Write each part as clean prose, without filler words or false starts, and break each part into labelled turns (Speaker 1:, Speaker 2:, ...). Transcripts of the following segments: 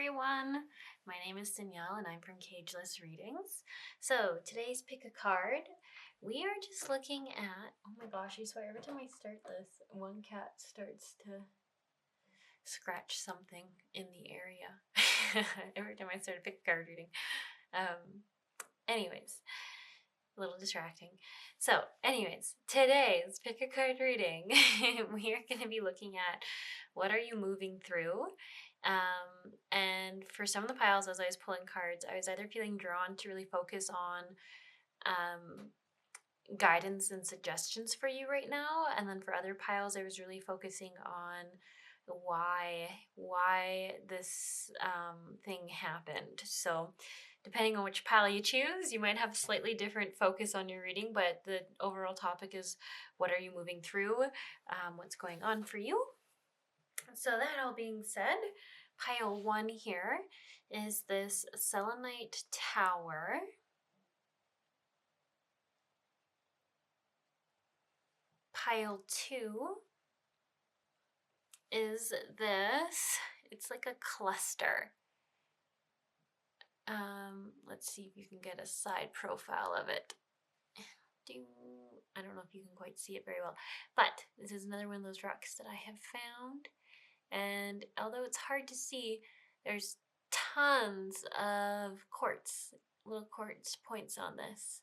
Speaker 1: everyone. My name is Danielle and I'm from Cageless Readings. So today's pick a card. We are just looking at, oh my gosh, I swear every time I start this, one cat starts to scratch something in the area. Every time I start a pick a card reading. Anyways, a little distracting. So anyways, today's pick a card reading, we are going to be looking at what are you moving through. And for some of the piles, as I was pulling cards, I was either feeling drawn to really focus on guidance and suggestions for you right now, and then for other piles, I was really focusing on why this thing happened. So depending on which pile you choose, you might have a slightly different focus on your reading, but the overall topic is what are you moving through, what's going on for you. So that all being said, pile 1 here is this Selenite Tower. Pile 2 is this, it's like a cluster. Let's see if you can get a side profile of it. I don't know if you can quite see it very well, but this is another one of those rocks that I have found. And although it's hard to see, there's tons of quartz, little quartz points on this.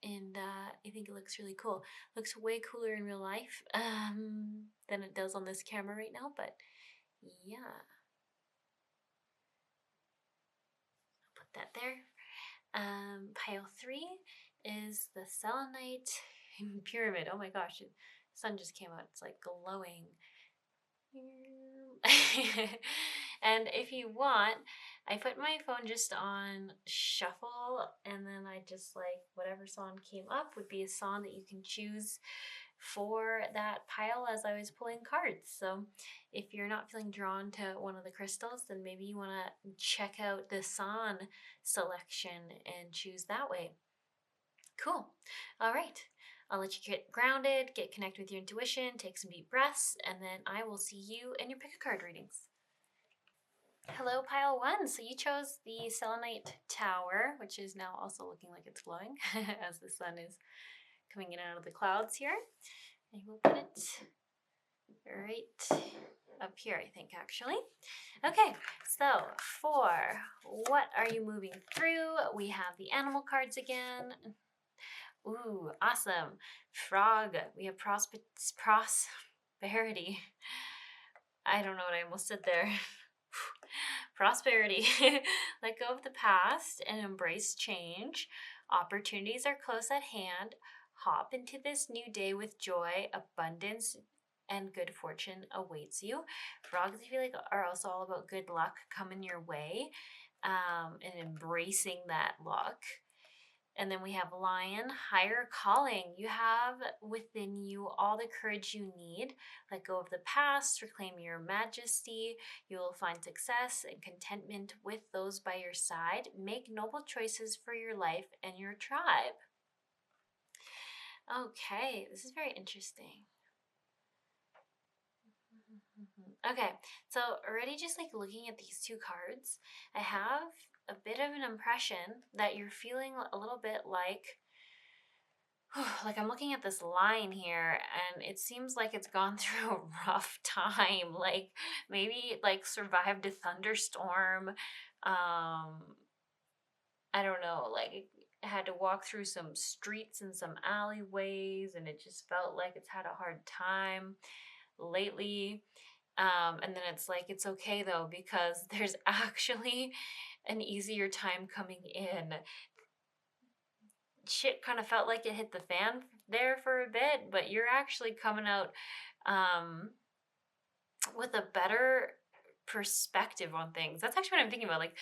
Speaker 1: And I think it looks really cool. Looks way cooler in real life than it does on this camera right now, but yeah. I'll put that there. Pile 3 is the Selenite Pyramid. Oh my gosh, the sun just came out. It's like glowing. And if you want, I put my phone just on shuffle, and then I just like whatever song came up would be a song that you can choose for that pile as I was pulling cards. So if you're not feeling drawn to one of the crystals, then maybe you want to check out the song selection and choose that way. Cool. All right. I'll let you get grounded, get connected with your intuition, take some deep breaths, and then I will see you in your pick a card readings. Hello, pile 1. So you chose the Selenite Tower, which is now also looking like it's glowing as the sun is coming in out of the clouds here. And we'll put it right up here, I think, actually. Okay, so for what are you moving through? We have the animal cards again. Ooh, awesome. Frog. We have prosperity. I don't know what I almost said there. Prosperity. Let go of the past and embrace change. Opportunities are close at hand. Hop into this new day with joy. Abundance and good fortune awaits you. Frogs, I feel like, are also all about good luck coming your way, and embracing that luck. And then we have Lion, higher calling. You have within you all the courage you need. Let go of the past, reclaim your majesty. You will find success and contentment with those by your side. Make noble choices for your life and your tribe. Okay, this is very interesting. Okay, so already just like looking at these two cards, I have a bit of an impression that you're feeling a little bit like I'm looking at this line here and it seems like it's gone through a rough time, like maybe like survived a thunderstorm. I don't know, like it had to walk through some streets and some alleyways and it just felt like it's had a hard time lately. And then it's like, it's okay though, because there's actually an easier time coming in. Shit kind of felt like it hit the fan there for a bit, but you're actually coming out with a better perspective on things. That's actually what I'm thinking about. Like,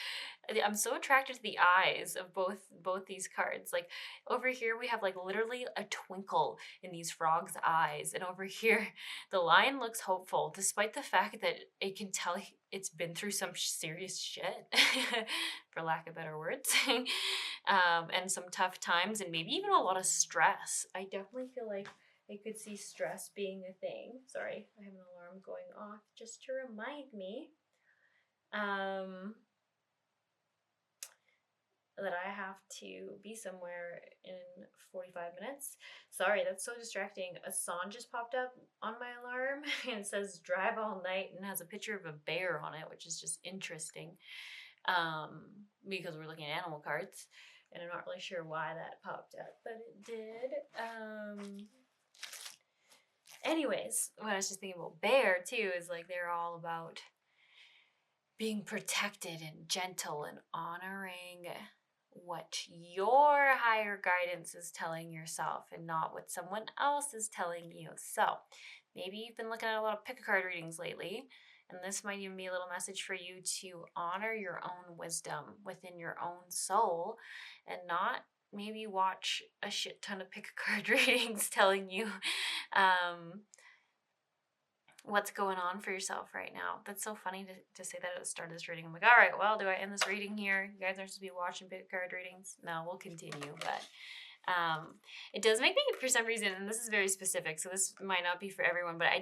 Speaker 1: I'm so attracted to the eyes of both these cards. Like over here we have like literally a twinkle in these frogs' eyes, and over here the lion looks hopeful despite the fact that it can tell it's been through some serious shit for lack of better words. And some tough times and maybe even a lot of stress. I definitely feel like I could see stress being a thing. Sorry, I have an alarm going off just to remind me that I have to be somewhere in 45 minutes. Sorry, that's so distracting. A song just popped up on my alarm and it says drive all night and has a picture of a bear on it, which is just interesting because we're looking at animal cards and I'm not really sure why that popped up, but it did. Anyways, when I was just thinking about bear too, is like they're all about being protected and gentle and honoring what your higher guidance is telling yourself and not what someone else is telling you. So maybe you've been looking at a lot of pick-a-card readings lately, and this might even be a little message for you to honor your own wisdom within your own soul and not maybe watch a shit ton of pick-a-card readings telling you what's going on for yourself right now. That's so funny to say that at the start of this reading. I'm like, all right, well, do I end this reading here? You guys aren't supposed to be watching pick card readings. No, we'll continue. But it does make me, for some reason, and this is very specific, so this might not be for everyone, but I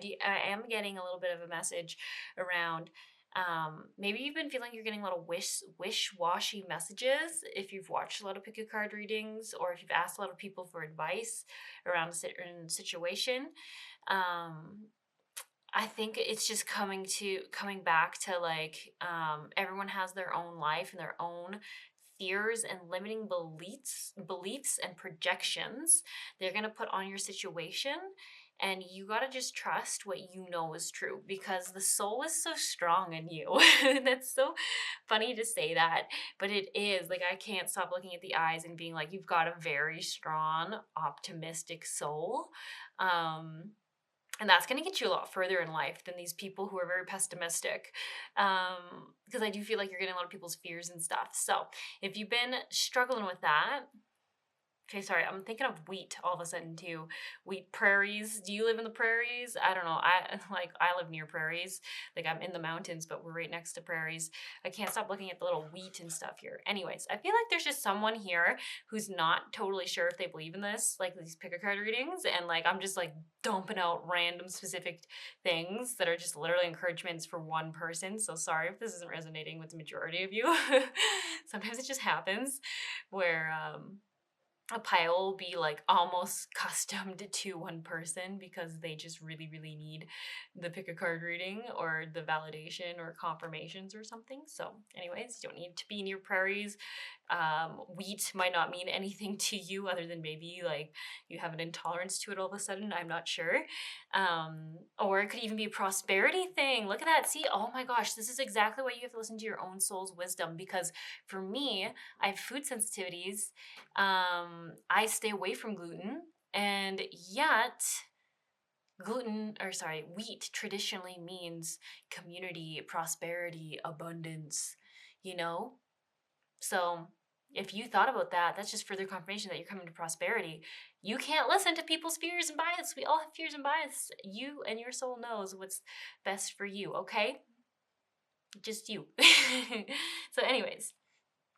Speaker 1: am getting a little bit of a message around maybe you've been feeling you're getting a lot of wish-washy messages if you've watched a lot of pick a card readings or if you've asked a lot of people for advice around a certain situation. I think it's just coming back to like everyone has their own life and their own fears and limiting beliefs and projections they're going to put on your situation, and you got to just trust what you know is true because the soul is so strong in you. That's so funny to say that, but it is. Like, I can't stop looking at the eyes and being like, you've got a very strong optimistic soul. And that's going to get you a lot further in life than these people who are very pessimistic. Because I do feel like you're getting a lot of people's fears and stuff. So if you've been struggling with that, okay, sorry, I'm thinking of wheat all of a sudden too. Wheat prairies. Do you live in the prairies? I don't know. I live near prairies. Like, I'm in the mountains, but we're right next to prairies. I can't stop looking at the little wheat and stuff here. Anyways, I feel like there's just someone here who's not totally sure if they believe in this, like these pick-a-card readings, and like I'm just like dumping out random specific things that are just literally encouragements for one person. So sorry if this isn't resonating with the majority of you. Sometimes it just happens where a pile will be like almost customed to one person because they just really, really need the pick a card reading or the validation or confirmations or something. So anyways, you don't need to be near prairies. Wheat might not mean anything to you other than maybe like you have an intolerance to it all of a sudden. I'm not sure. Or it could even be a prosperity thing. Look at that. See, oh my gosh, this is exactly why you have to listen to your own soul's wisdom, because for me, I have food sensitivities. I stay away from gluten, and yet wheat traditionally means community, prosperity, abundance, you know? So if you thought about that, that's just further confirmation that you're coming to prosperity. You can't listen to people's fears and bias. We all have fears and bias. You and your soul knows what's best for you, okay? Just you. So anyways,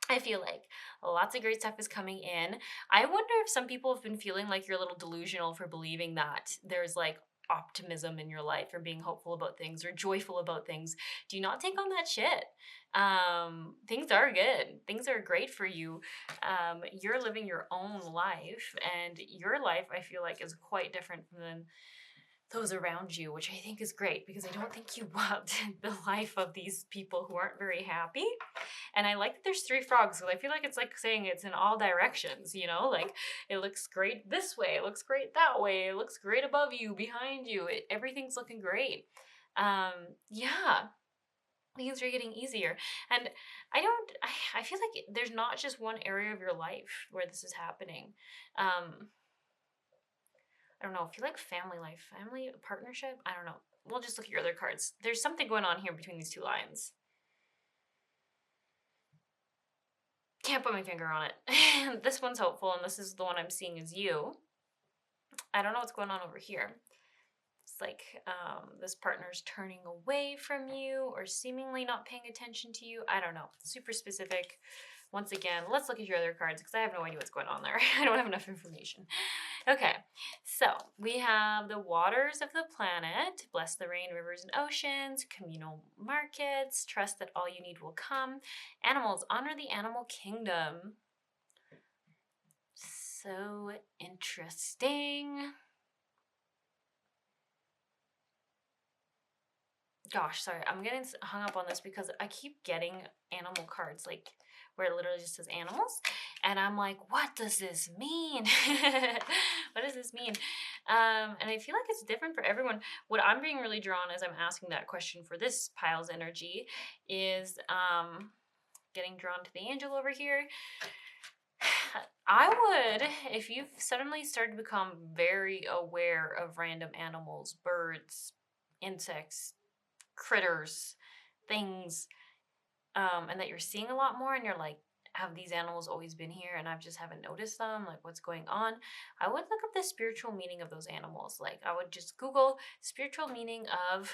Speaker 1: I feel like lots of great stuff is coming in. I wonder if some people have been feeling like you're a little delusional for believing that there's like optimism in your life or being hopeful about things or joyful about things. Do not take on that shit. Things are good. Things are great for you. You're living your own life, and your life, I feel like, is quite different than those around you, which I think is great because I don't think you want the life of these people who aren't very happy. And I like that there's 3 frogs because I feel like it's like saying it's in all directions, you know, like it looks great this way, it looks great that way, it looks great above you, behind you, everything's looking great. Yeah, things are getting easier. And I feel like there's not just one area of your life where this is happening. I don't know, if you like family life, family, partnership, I don't know. We'll just look at your other cards. There's something going on here between these 2 lines. Can't put my finger on it. This one's hopeful, and this is the one I'm seeing as you. I don't know what's going on over here. It's like this partner's turning away from you or seemingly not paying attention to you. I don't know. Super specific. once again, let's look at your other cards because I have no idea what's going on there. I don't have enough information. Okay, so we have the waters of the planet, bless the rain, rivers, and oceans, communal markets, trust that all you need will come, animals, honor the animal kingdom. So interesting. Gosh, sorry, I'm getting hung up on this because I keep getting animal cards, like where it literally just says animals, and I'm like, what does this mean? What does this mean? And I feel like it's different for everyone. What I'm being really drawn as I'm asking that question for this pile's energy is getting drawn to the angel over here. I would, if you've suddenly started to become very aware of random animals, birds, insects, critters, things, and that you're seeing a lot more and you're like, have these animals always been here and I just haven't noticed them? Like, what's going on? I would look up the spiritual meaning of those animals. Like, I would just Google spiritual meaning of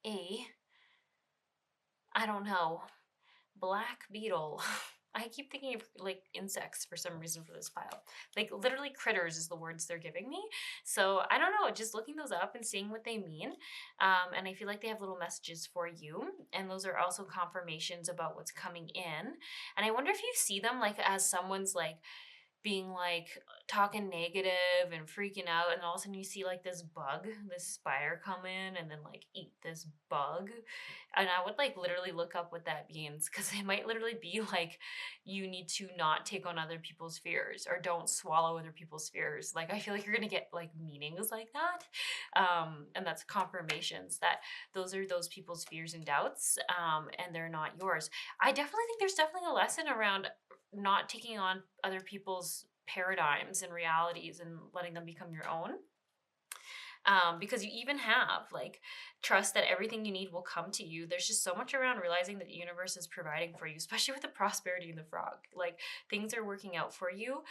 Speaker 1: I don't know, black beetle. I keep thinking of like insects for some reason for this pile. Like literally critters is the words they're giving me. So I don't know, just looking those up and seeing what they mean. And I feel like they have little messages for you. And those are also confirmations about what's coming in. And I wonder if you see them like as someone's like being like talking negative and freaking out, and all of a sudden you see like this bug, this spider come in and then like eat this bug. And I would like literally look up what that means, because it might literally be like you need to not take on other people's fears or don't swallow other people's fears. Like I feel like you're gonna get like meanings like that. And that's confirmations that those are those people's fears and doubts, and they're not yours. I definitely think there's definitely a lesson around not taking on other people's paradigms and realities and letting them become your own. Because you even have like trust that everything you need will come to you. There's just so much around realizing that the universe is providing for you, especially with the prosperity and the frog. Like things are working out for you.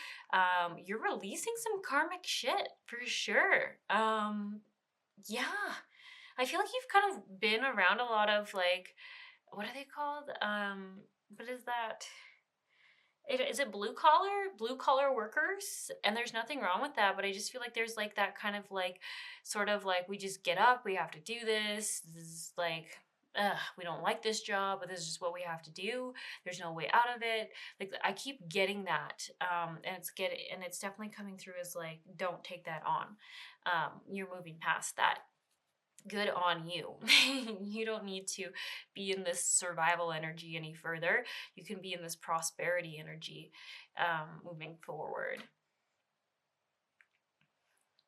Speaker 1: You're releasing some karmic shit for sure. Yeah, I feel like you've kind of been around a lot of like, what are they called? What is that? Is it blue collar workers? And there's nothing wrong with that, but I just feel like there's like that kind of like sort of like we just get up, we have to do this is like we don't like this job, but this is just what we have to do. There's no way out of it. Like I keep getting that, and it's definitely coming through as like don't take that on. You're moving past that. Good on you. You don't need to be in this survival energy any further. You can be in this prosperity energy, moving forward.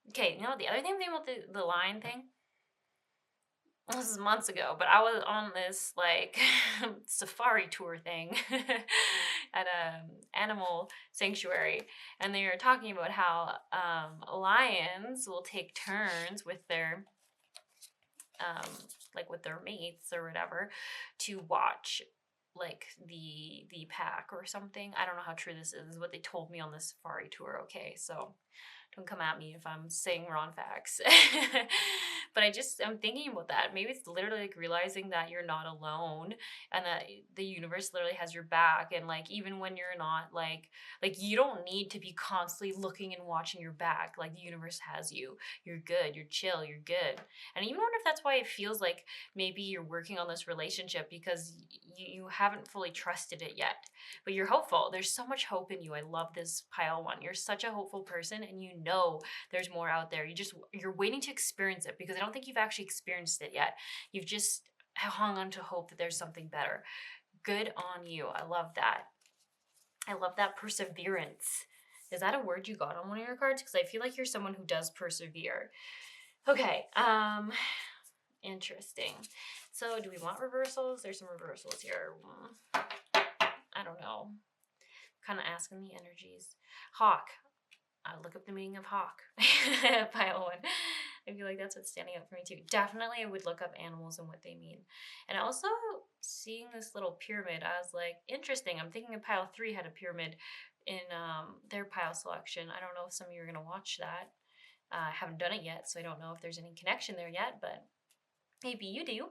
Speaker 1: Okay, you know the other thing about the line thing? This is months ago, but I was on this like safari tour thing at a animal sanctuary, and they were talking about how lions will take turns with their like with their mates or whatever to watch like the pack or something. I don't know how true this is what they told me on the safari tour. Okay, so don't come at me if I'm saying wrong facts. But I'm thinking about that. Maybe it's literally like realizing that you're not alone and that the universe literally has your back. And like, even when you're not like you don't need to be constantly looking and watching your back. Like the universe has you. You're good. You're chill. You're good. And I even wonder if that's why it feels like maybe you're working on this relationship because you haven't fully trusted it yet. But you're hopeful. There's so much hope in you. I love this pile one. You're such a hopeful person, and you know there's more out there. You're waiting to experience it, because I don't think you've actually experienced it yet. You've just hung on to hope that there's something better. Good on you. I love that. I love that perseverance. Is that a word you got on one of your cards? Because I feel like you're someone who does persevere. Okay. Interesting. So do we want reversals? There's some reversals here. I don't know. Kind of asking the energies. Hawk. I'll look up the meaning of hawk. Pile one. I feel like that's what's standing out for me too. Definitely I would look up animals and what they mean. And also seeing this little pyramid, I was like, interesting. I'm thinking of pile 3 had a pyramid in their pile selection. I don't know if some of you are going to watch that. I haven't done it yet, so I don't know if there's any connection there yet, but maybe you do.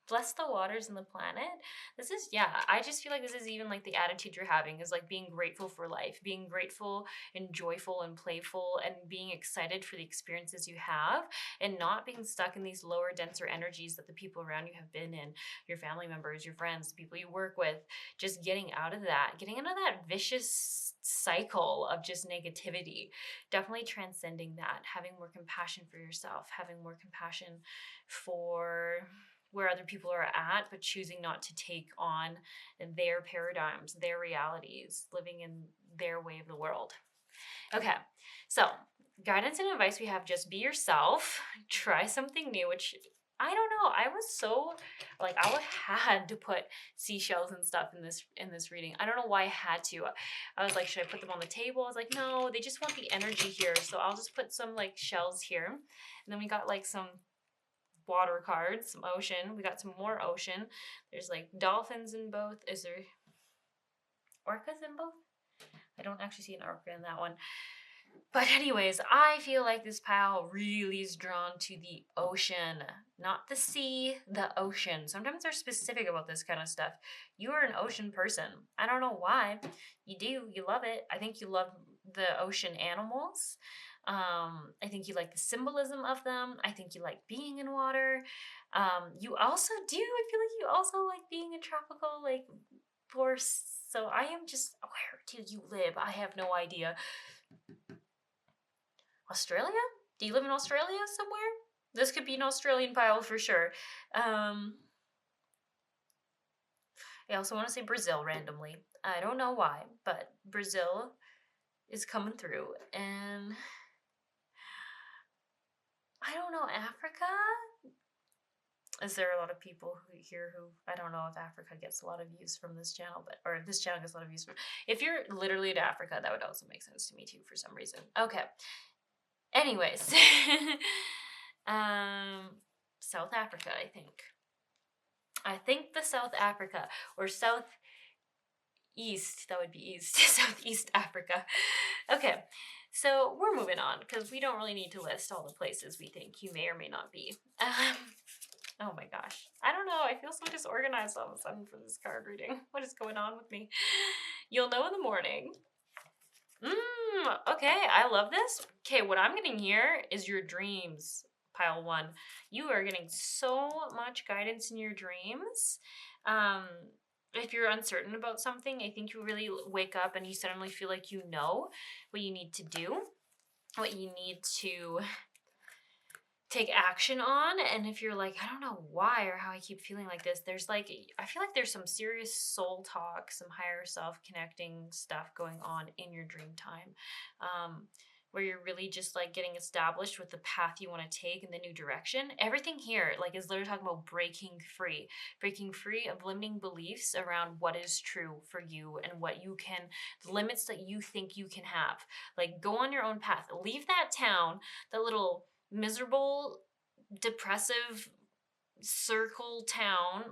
Speaker 1: bless the waters and the planet. This is, yeah, I just feel like this is even like the attitude you're having is like being grateful for life, being grateful and joyful and playful and being excited for the experiences you have and not being stuck in these lower, denser energies that the people around you have been in, your family members, your friends, the people you work with, just getting out of that vicious cycle of just negativity. Definitely transcending that, having more compassion for yourself, having more compassion for where other people are at, but choosing not to take on their paradigms, their realities, living in their way of the world. Okay, so guidance and advice we have: just be yourself, try something new, which I don't know. I was so like I had to put seashells and stuff in this reading. I don't know why I had to. I was like, should I put them on the table? I was like, no, they just want the energy here, so I'll just put some like shells here. And then we got like some water cards, some ocean. We got some more ocean. There's like dolphins in both. Is there orcas in both? I don't actually see an orca in that one. But anyways, I feel like this pile really is drawn to the ocean, not the sea, the ocean. Sometimes they're specific about this kind of stuff. You are an ocean person. I don't know why. You do. You love it. I think you love the ocean animals. I think you like the symbolism of them. I think you like being in water. You also do. I feel like you also like being in tropical, like, force. So I am just, where do you live? I have no idea. Australia? Do you live in Australia somewhere? This could be an Australian pile for sure. I also want to say Brazil randomly. I don't know why, but Brazil is coming through. And I don't know, Africa? Is there a lot of people here who, I don't know if Africa gets a lot of views from this channel, but, or this channel gets a lot of views from, if you're literally to Africa, that would also make sense to me too for some reason. Okay. Anyways, South Africa, I think. I think the South Africa, or South East, that would be East, Southeast Africa. Okay, so we're moving on because we don't really need to list all the places we think you may or may not be. Oh my gosh, I don't know, I feel so disorganized all of a sudden for this card reading. What is going on with me? You'll know in the morning. Okay, I love this. Okay, what I'm getting here is your dreams, pile one. You are getting so much guidance in your dreams. If you're uncertain about something, I think you really wake up and you suddenly feel like you know what you need to do, what you need to take action on. And if you're like, I don't know why or how I keep feeling like this, there's like, I feel like there's some serious soul talk, some higher self connecting stuff going on in your dream time, where you're really just like getting established with the path you want to take in the new direction. Everything here like is literally talking about breaking free of limiting beliefs around what is true for you and what you can, the limits that you think you can have. Like, go on your own path, leave that town, that little miserable, depressive circle town.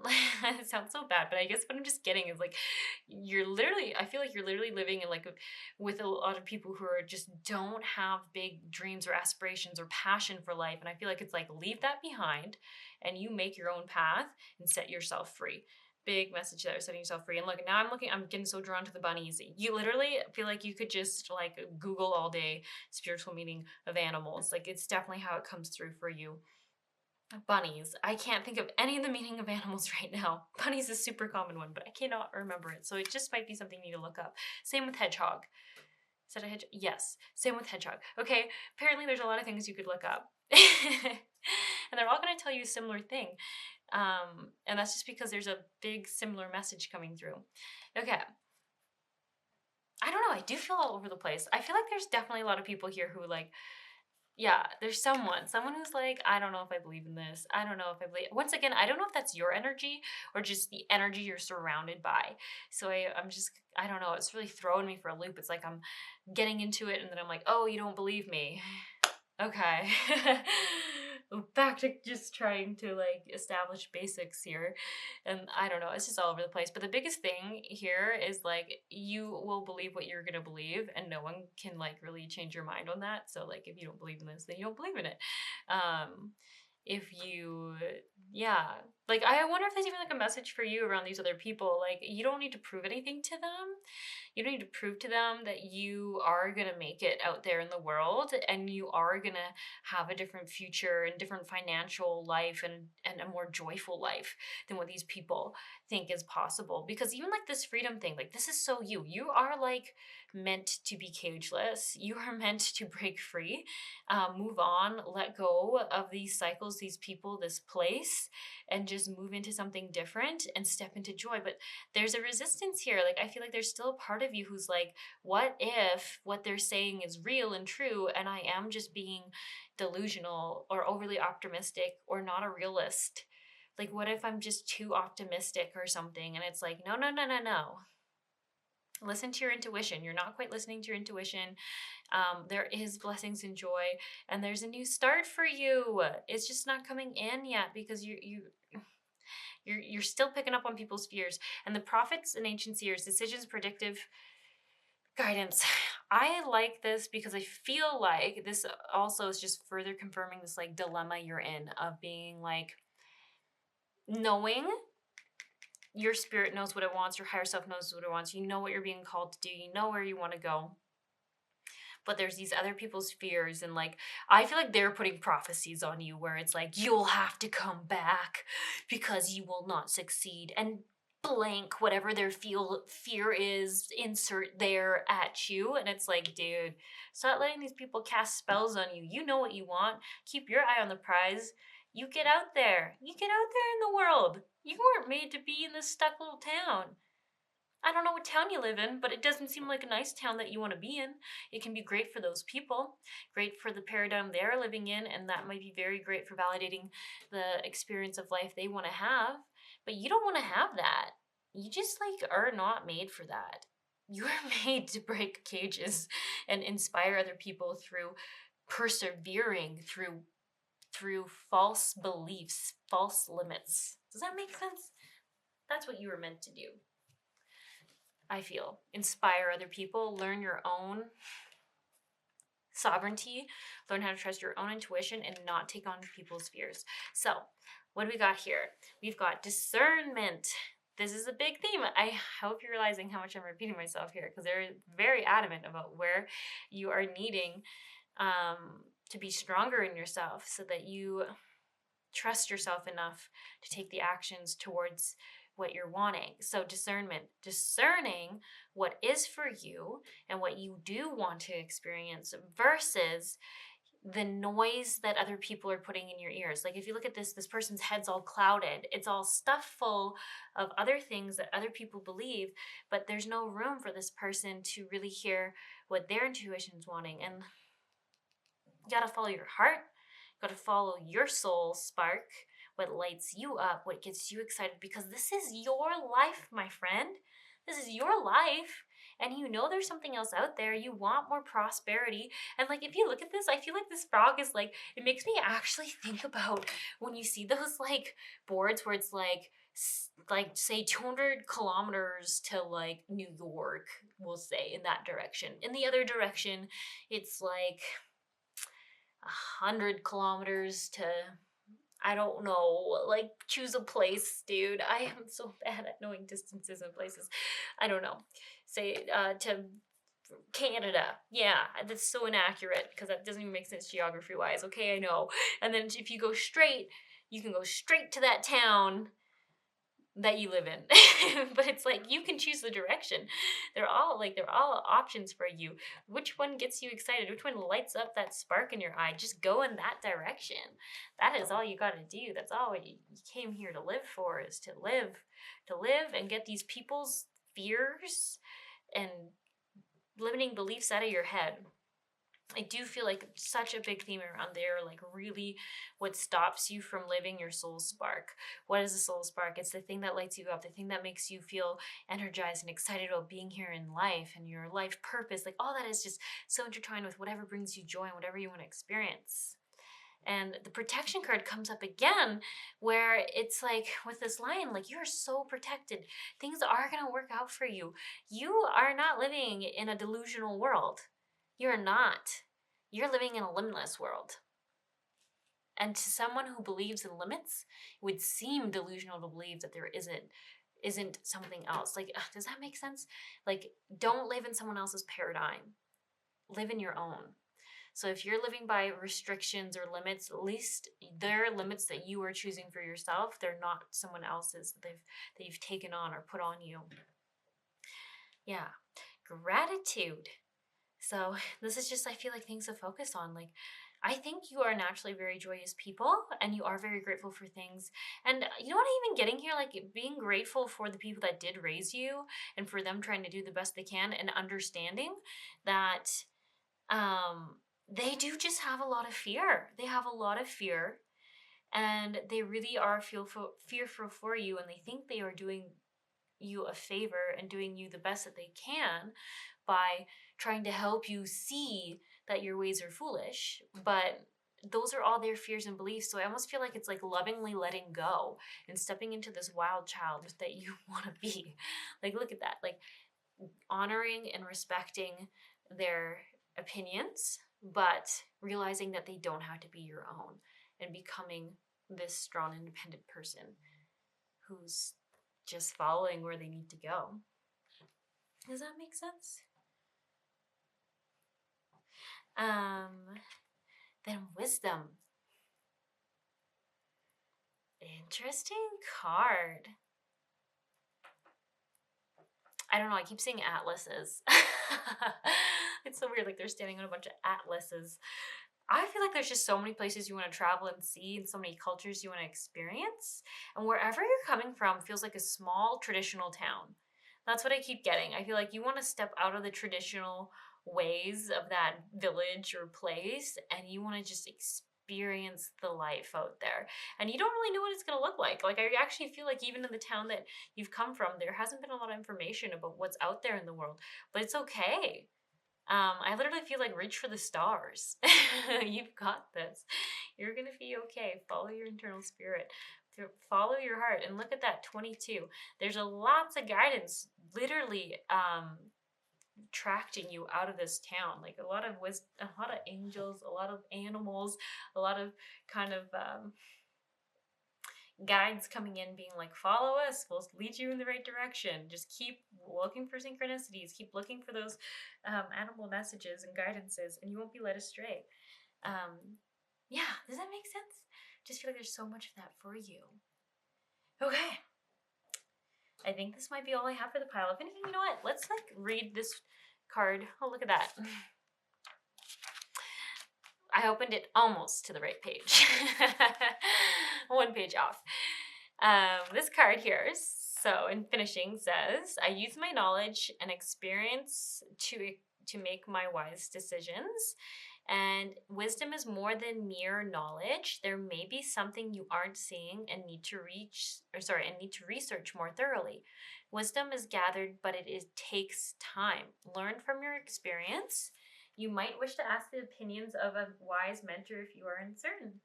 Speaker 1: It sounds so bad, but I guess what I'm just getting is like, you're literally, I feel like you're literally living in like with a lot of people who are just don't have big dreams or aspirations or passion for life. And I feel like it's like, leave that behind and you make your own path and set yourself free. Big message there, setting yourself free. And look, now I'm getting so drawn to the bunnies. You literally feel like you could just like Google all day spiritual meaning of animals. Like, it's definitely how it comes through for you. Bunnies. I can't think of any of the meaning of animals right now. Bunnies is a super common one, but I cannot remember it. So it just might be something you need to look up. Same with hedgehog. Is that a hedgehog? Yes. Same with hedgehog. Okay. Apparently there's a lot of things you could look up. And they're all going to tell you a similar thing. And that's just because there's a big similar message coming through. Okay. I don't know. I do feel all over the place. I feel like there's definitely a lot of people here who like, yeah, there's someone who's like, I don't know if I believe in this. I don't know if I believe. Once again, I don't know if that's your energy or just the energy you're surrounded by. So I'm just, I don't know. It's really throwing me for a loop. It's like I'm getting into it and then I'm like, oh, you don't believe me. Okay. Back to just trying to like establish basics here. And I don't know, it's just all over the place. But the biggest thing here is like, you will believe what you're gonna believe and no one can like really change your mind on that. So like, if you don't believe in this, then you don't believe in it. If you, yeah, Like, I wonder if there's even like a message for you around these other people. Like, you don't need to prove anything to them. You don't need to prove to them that you are going to make it out there in the world, and you are going to have a different future and different financial life, and a more joyful life than what these people think is possible. Because even like this freedom thing, like, this is so you. You are like meant to be cageless. You are meant to break free, move on, let go of these cycles, these people, this place, and just move into something different and step into joy. But there's a resistance here. Like, I feel like there's still a part of you who's like, what if what they're saying is real and true, and I am just being delusional or overly optimistic or not a realist? Like, what if I'm just too optimistic or something? And it's like, no, no, no, no, no. Listen to your intuition. You're not quite listening to your intuition. There is blessings and joy, and there's a new start for you. It's just not coming in yet because you're still picking up on people's fears. And the prophets and ancient seers, decisions, predictive guidance. I like this because I feel like this also is just further confirming this like dilemma you're in of being like, knowing your spirit knows what it wants, your higher self knows what it wants, you know what you're being called to do, you know where you want to go. But there's these other people's fears, and like, I feel like they're putting prophecies on you where it's like, you'll have to come back because you will not succeed, and blank whatever their fear is, insert there at you. And it's like, dude, stop letting these people cast spells on you. You know what you want. Keep your eye on the prize. You get out there. You get out there in the world. You weren't made to be in this stuck little town. I don't know what town you live in, but it doesn't seem like a nice town that you want to be in. It can be great for those people, great for the paradigm they're living in, and that might be very great for validating the experience of life they want to have. But you don't want to have that. You just like are not made for that. You're made to break cages and inspire other people through persevering through false beliefs, false limits. Does that make sense? That's what you were meant to do. I feel. Inspire other people, learn your own sovereignty, learn how to trust your own intuition, and not take on people's fears. So, what do we got here? We've got discernment. This is a big theme. I hope you're realizing how much I'm repeating myself here, because they're very adamant about where you are needing to be stronger in yourself so that you trust yourself enough to take the actions towards what you're wanting. So discernment, discerning what is for you and what you do want to experience versus the noise that other people are putting in your ears. Like, if you look at this person's head's all clouded. It's all stuff full of other things that other people believe, but there's no room for this person to really hear what their intuition's wanting. And you gotta follow your heart, you gotta follow your soul spark, what lights you up, what gets you excited, because this is your life, my friend. This is your life. And you know there's something else out there. You want more prosperity. And like, if you look at this, I feel like this frog is like, it makes me actually think about when you see those like boards where it's like say 200 kilometers to like New York, we'll say, in that direction. In the other direction, it's like 100 kilometers to, I don't know, like, choose a place, dude. I am so bad at knowing distances and places. I don't know. Say to Canada. Yeah, that's so inaccurate because that doesn't even make sense geography-wise. Okay, I know. And then if you go straight, you can go straight to that town that you live in. But it's like, you can choose the direction. They're all options for you. Which one gets you excited? Which one lights up that spark in your eye? Just go in that direction. That is all you got to do. That's all you came here to live for, is to live and get these people's fears and limiting beliefs out of your head. I do feel like such a big theme around there, like really what stops you from living your soul spark. What is the soul spark? It's the thing that lights you up, the thing that makes you feel energized and excited about being here in life and your life purpose. Like, all that is just so intertwined with whatever brings you joy and whatever you want to experience. And the protection card comes up again, where it's like with this lion, like, you're so protected. Things are going to work out for you. You are not living in a delusional world. You're not. You're living in a limitless world. And to someone who believes in limits, it would seem delusional to believe that there isn't something else. Like, does that make sense? Like, don't live in someone else's paradigm. Live in your own. So if you're living by restrictions or limits, at least they're limits that you are choosing for yourself. They're not someone else's that you've taken on or put on you. Yeah. Gratitude. So this is just, I feel like, things to focus on. Like, I think you are naturally very joyous people and you are very grateful for things. And you know what I'm even getting here? Like, being grateful for the people that did raise you and for them trying to do the best they can, and understanding that they do just have a lot of fear. They have a lot of fear, and they really are fearful for you, and they think they are doing you a favor and doing you the best that they can by trying to help you see that your ways are foolish. But those are all their fears and beliefs. So I almost feel like it's like lovingly letting go and stepping into this wild child that you want to be. Like, look at that. Like, honoring and respecting their opinions, but realizing that they don't have to be your own, and becoming this strong, independent person who's just following where they need to go. Does that make sense? Then wisdom. Interesting card. I don't know, I keep seeing atlases. It's so weird, like they're standing on a bunch of atlases. I feel like there's just so many places you want to travel and see, and so many cultures you want to experience. And wherever you're coming from feels like a small traditional town. That's what I keep getting. I feel like you want to step out of the traditional ways of that village or place, and you want to just experience the life out there. And you don't really know what it's going to look like. Like, I actually feel like even in the town that you've come from, there hasn't been a lot of information about what's out there in the world, but it's okay. I literally feel like reach for the stars. You've got this. You're going to be okay. Follow your internal spirit. Follow your heart. And look at that, 22. There's lots of guidance literally attracting you out of this town. Like, a lot of wisdom, a lot of angels, a lot of animals, a lot of kind of guides coming in being like, follow us, we'll lead you in the right direction. Just keep looking for synchronicities, keep looking for those animal messages and guidances, and you won't be led astray. Yeah, does that make sense? Just feel like there's so much of that for you. Okay, I think this might be all I have for the pile. If anything, you know what, let's like read this card. Oh, look at that. I opened it almost to the right page. One page off. This card here, so in finishing, says, I use my knowledge and experience to make my wise decisions. And wisdom is more than mere knowledge. There may be something you aren't seeing and need to research more thoroughly. Wisdom is gathered, but it takes time. Learn from your experience. You might wish to ask the opinions of a wise mentor if you are uncertain.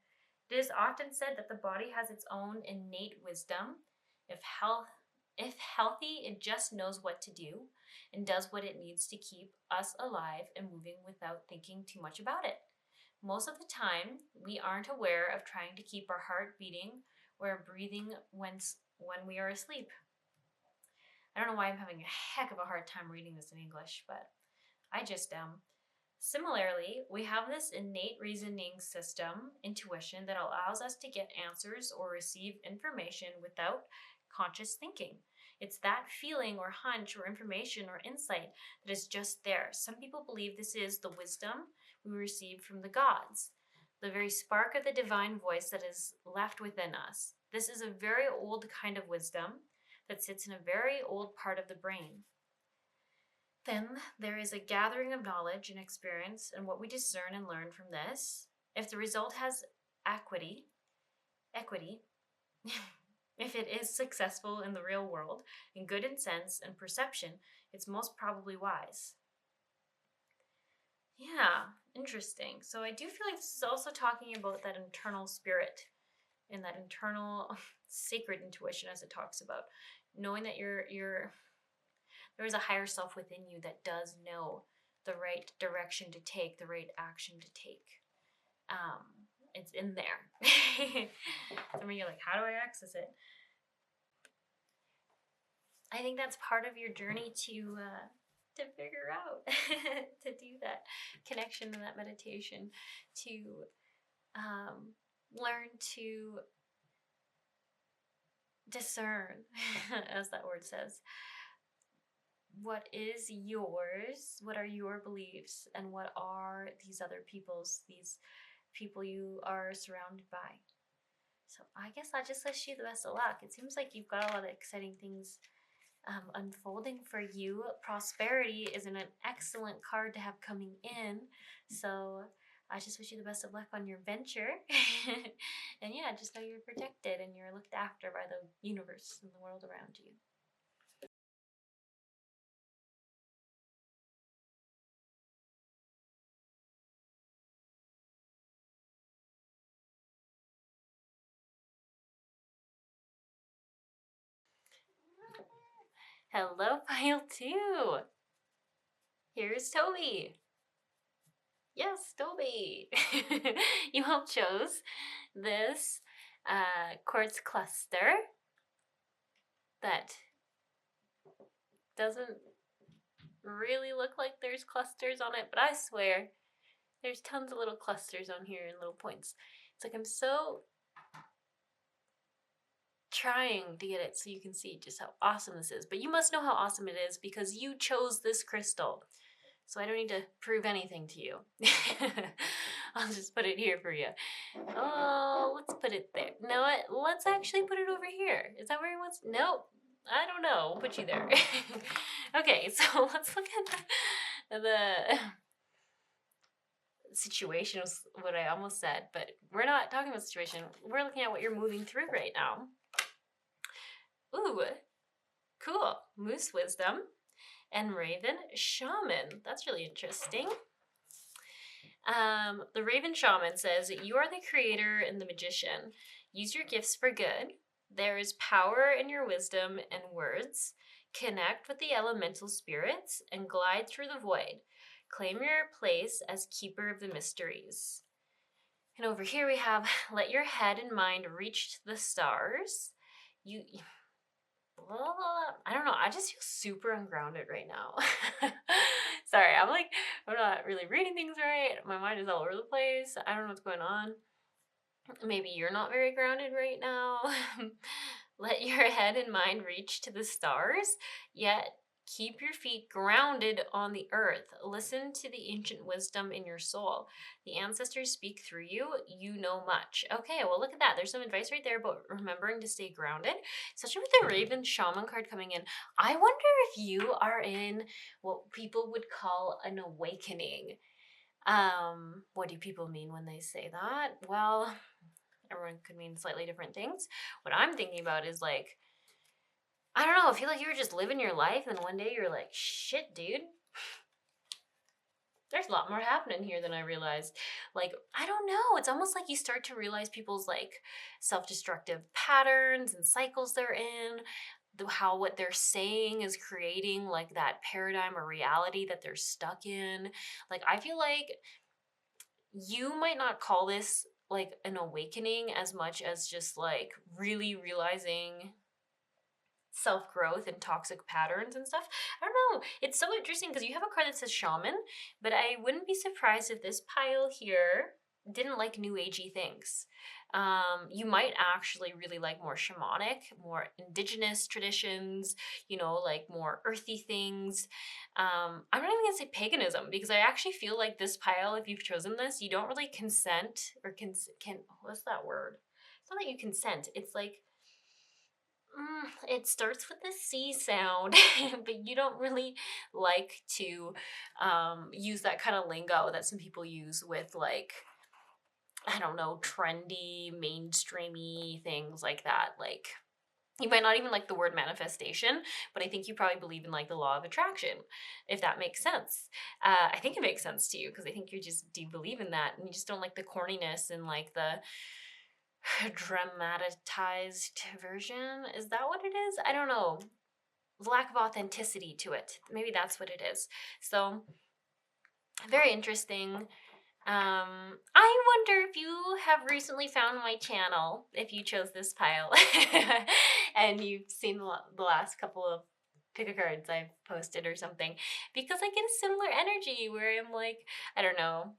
Speaker 1: It is often said that the body has its own innate wisdom. If healthy, it just knows what to do and does what it needs to keep us alive and moving without thinking too much about it. Most of the time, we aren't aware of trying to keep our heart beating or breathing when we are asleep. I don't know why I'm having a heck of a hard time reading this in English, but I just am. Similarly, we have this innate reasoning system, intuition, that allows us to get answers or receive information without conscious thinking. It's that feeling or hunch or information or insight that is just there. Some people believe this is the wisdom we receive from the gods, the very spark of the divine voice that is left within us. This is a very old kind of wisdom that sits in a very old part of the brain. Then there is a gathering of knowledge and experience and what we discern and learn from this. If the result has equity, if it is successful in the real world, in good in sense and perception, it's most probably wise. Yeah, interesting. So I do feel like this is also talking about that internal spirit and that internal sacred intuition, as it talks about. Knowing that there is a higher self within you that does know the right direction to take, the right action to take. it's in there. Some of you are like, how do I access it? I think that's part of your journey to figure out, to do that connection and that meditation, to learn to discern, as that word says, what is yours, what are your beliefs, and what are these other people's, these people you are surrounded by. So I guess I just wish you the best of luck. It seems like you've got a lot of exciting things unfolding for you. Prosperity is an excellent card to have coming in. So I just wish you the best of luck on your venture. And yeah, just know you're protected and you're looked after by the universe and the world around you. Hello, pile 2. Here's Toby. Yes, Toby. You all chose this quartz cluster that doesn't really look like there's clusters on it, but I swear there's tons of little clusters on here and little points. It's like I'm so trying to get it so you can see just how awesome this is. But you must know how awesome it is because you chose this crystal. So I don't need to prove anything to you. I'll just put it here for you. Oh, let's put it there. No, what? Let's actually put it over here. Is that where he wants? Nope. I don't know. We'll put you there. Okay, so let's look at the situation, was what I almost said, but we're not talking about situation. We're looking at what you're moving through right now. Ooh, cool. Moose wisdom and raven shaman. That's really interesting. The raven shaman says, you are the creator and the magician. Use your gifts for good. There is power in your wisdom and words. Connect with the elemental spirits and glide through the void. Claim your place as keeper of the mysteries. And over here we have, let your head and mind reach the stars. I don't know, I just feel super ungrounded right now. Sorry, I'm not really reading things right. My mind is all over the place. I don't know what's going on. Maybe you're not very grounded right now. Let your head and mind reach to the stars, yet keep your feet grounded on the earth. Listen to the ancient wisdom in your soul. The ancestors speak through you. You know much. Okay, well, look at that. There's some advice right there about remembering to stay grounded, especially with the Raven Shaman card coming in. I wonder if you are in what people would call an awakening. What do people mean when they say that? Well, everyone could mean slightly different things. What I'm thinking about is like, I don't know, I feel like you were just living your life and one day you're like, shit, dude, there's a lot more happening here than I realized. Like, I don't know, it's almost like you start to realize people's like self-destructive patterns and cycles they're in, how what they're saying is creating like that paradigm or reality that they're stuck in. Like, I feel like you might not call this like an awakening as much as just like really realizing self-growth and toxic patterns and stuff. I don't know. It's so interesting because you have a card that says shaman, but I wouldn't be surprised if this pile here didn't like new agey things. You might actually really like more shamanic, more indigenous traditions, you know, like more earthy things. I'm not even gonna say paganism because I actually feel like this pile, if you've chosen this, you don't really consent or what's that word? It's not that you consent. It's like, it starts with the C sound, but you don't really like to use that kind of lingo that some people use with like, I don't know, trendy, mainstreamy things like that. Like, you might not even like the word manifestation, but I think you probably believe in like the law of attraction, if that makes sense. I think it makes sense to you because I think you just do believe in that and you just don't like the corniness and like the dramatized version. Is that what it is? I don't know. Lack of authenticity to it. Maybe that's what it is. So very interesting. I wonder if you have recently found my channel, if you chose this pile, and you've seen the last couple of pick a cards I've posted or something, because I get a similar energy where I'm like, I don't know,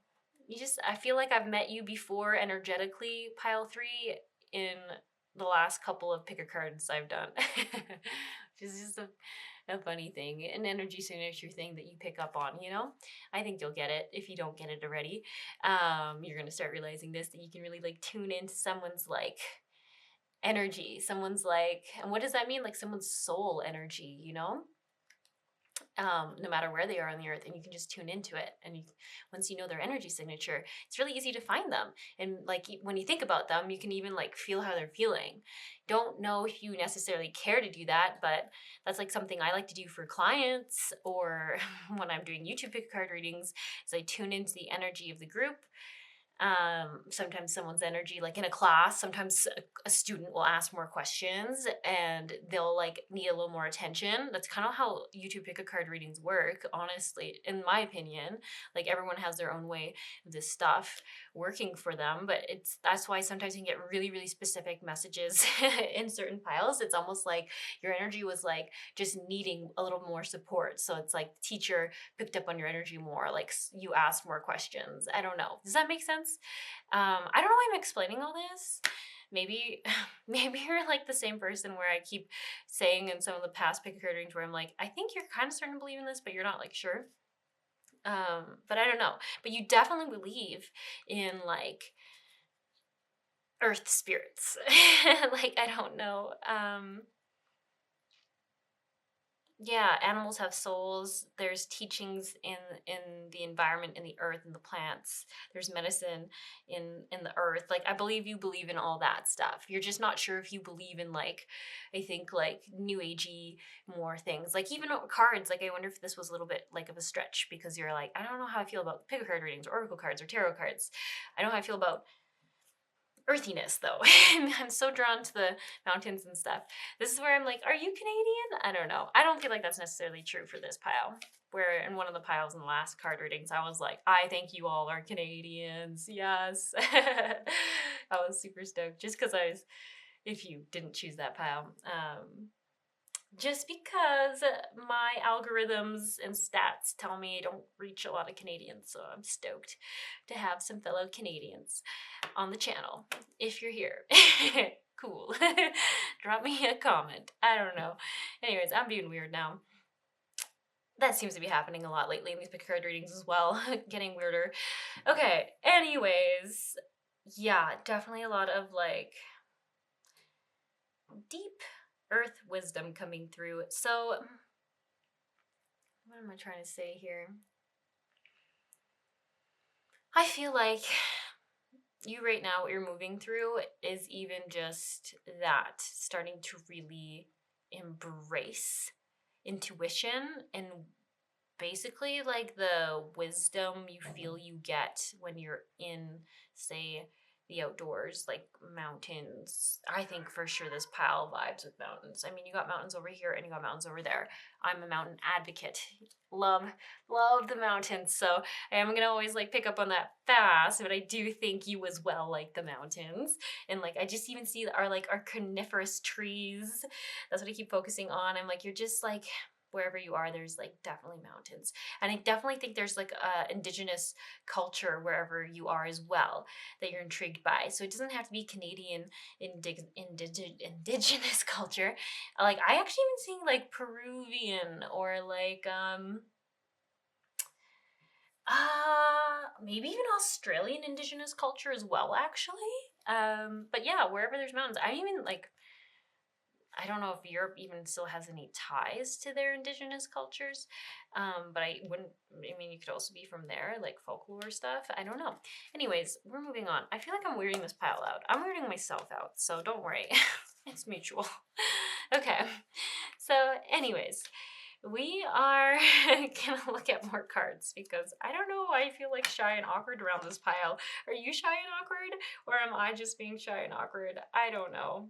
Speaker 1: I feel like I've met you before energetically, pile 3, in the last couple of pick a cards I've done. Which is just a funny thing, an energy signature thing that you pick up on, you know? I think you'll get it if you don't get it already. You're gonna start realizing this, that you can really like tune into someone's like energy, someone's like, and what does that mean? Like someone's soul energy, you know? No matter where they are on the earth, and you can just tune into it. And once you know their energy signature, it's really easy to find them. And like when you think about them, you can even like feel how they're feeling. Don't know if you necessarily care to do that, but that's like something I like to do for clients, or when I'm doing YouTube pick card readings, is I tune into the energy of the group. Sometimes someone's energy, like in a class, sometimes a student will ask more questions and they'll like need a little more attention. That's kind of how YouTube pick a card readings work, honestly, in my opinion. Like everyone has their own way of this stuff working for them, but that's why sometimes you can get really, really specific messages in certain piles. It's almost like your energy was like just needing a little more support. So it's like the teacher picked up on your energy more, like you asked more questions. I don't know. Does that make sense? I don't know why I'm explaining all this. Maybe you're like the same person where I keep saying in some of the past pick a card readings where I'm like, I think you're kind of starting to believe in this, but you're not like sure. But I don't know. But you definitely believe in like earth spirits. Like, I don't know. Yeah, animals have souls. There's teachings in the environment, in the earth, in the plants. There's medicine in the earth. Like I believe you believe in all that stuff. You're just not sure if you believe in like, I think like new agey more things. Like even cards. Like I wonder if this was a little bit like of a stretch, because you're like, I don't know how I feel about pick a card readings, or oracle cards, or tarot cards. I don't know how I feel about earthiness though. I'm so drawn to the mountains and stuff. This is where I'm like, are you Canadian? I don't know. I don't feel like that's necessarily true for this pile. Where in one of the piles in the last card readings, I was like, I think you all are Canadians. Yes. I was super stoked just because if you didn't choose that pile. Just because my algorithms and stats tell me I don't reach a lot of Canadians, so I'm stoked to have some fellow Canadians on the channel. If you're here, cool. Drop me a comment. I don't know. Anyways, I'm being weird now. That seems to be happening a lot lately in these pick card readings as well. Getting weirder. Okay, anyways, yeah, definitely a lot of like deep earth wisdom coming through. So what am I trying to say here? I feel like you right now, what you're moving through is even just that, starting to really embrace intuition and basically like the wisdom you feel you get when you're in, say, the outdoors, like mountains. I think for sure this pile vibes with mountains. I mean, you got mountains over here and you got mountains over there. I'm a mountain advocate. Love the mountains. So I am gonna always like pick up on that fast, but I do think you as well like the mountains. And like I just even see our coniferous trees. That's what I keep focusing on. I'm like, you're just like wherever you are, there's like definitely mountains. And I definitely think there's like a indigenous culture wherever you are as well that you're intrigued by. So it doesn't have to be Canadian indigenous culture. Like I actually even seeing like Peruvian or like maybe even Australian indigenous culture as well, actually. But yeah, wherever there's mountains, I don't know if Europe even still has any ties to their indigenous cultures, but I mean, you could also be from there, like folklore stuff. I don't know. Anyways, we're moving on. I feel like I'm weirding this pile out. I'm weirding myself out, so don't worry. It's mutual. Okay. So anyways, we are gonna look at more cards because I don't know why I feel like shy and awkward around this pile. Are you shy and awkward? Or am I just being shy and awkward? I don't know.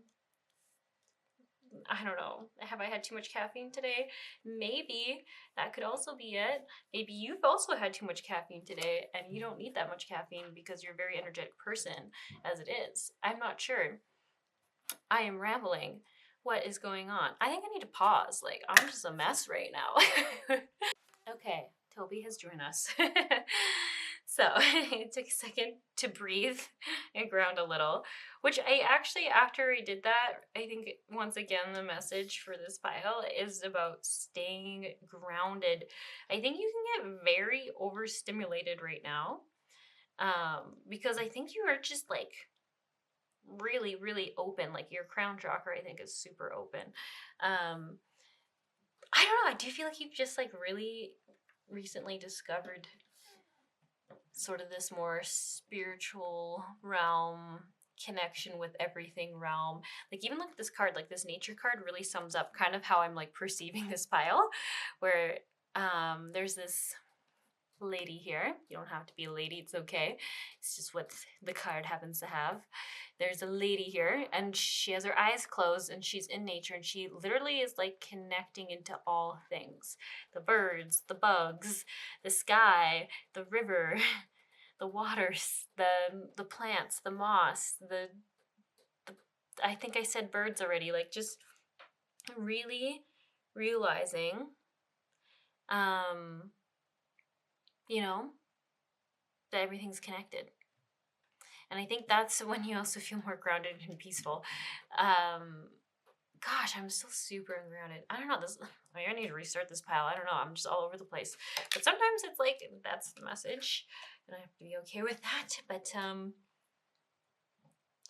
Speaker 1: I don't know. Have I had too much caffeine today? Maybe. That could also be it. Maybe you've also had too much caffeine today and you don't need that much caffeine because you're a very energetic person as it is. I'm not sure. I am rambling. What is going on? I think I need to pause. Like, I'm just a mess right now. Okay, Toby has joined us. So it took a second to breathe and ground a little, which I actually, after I did that, I think once again, the message for this pile is about staying grounded. I think you can get very overstimulated right now, because I think you are just like really, really open. Like your crown chakra, I think, is super open. I don't know. I do feel like you've just like really recently discovered sort of this more spiritual realm connection with everything realm. Like even look at this card, like this nature card really sums up kind of how I'm like perceiving this pile, where there's this lady here. You don't have to be a lady, it's okay. It's just what the card happens to have. There's a lady here and she has her eyes closed and she's in nature and she literally is like connecting into all things. The birds, the bugs, the sky, the river, the waters, the plants, the moss, the I think I said birds already, like just really realizing you know, that everything's connected. And I think that's when you also feel more grounded and peaceful. Gosh, I'm still super ungrounded. I don't know. I need to restart this pile. I don't know. I'm just all over the place. But sometimes it's like that's the message, and I have to be okay with that. But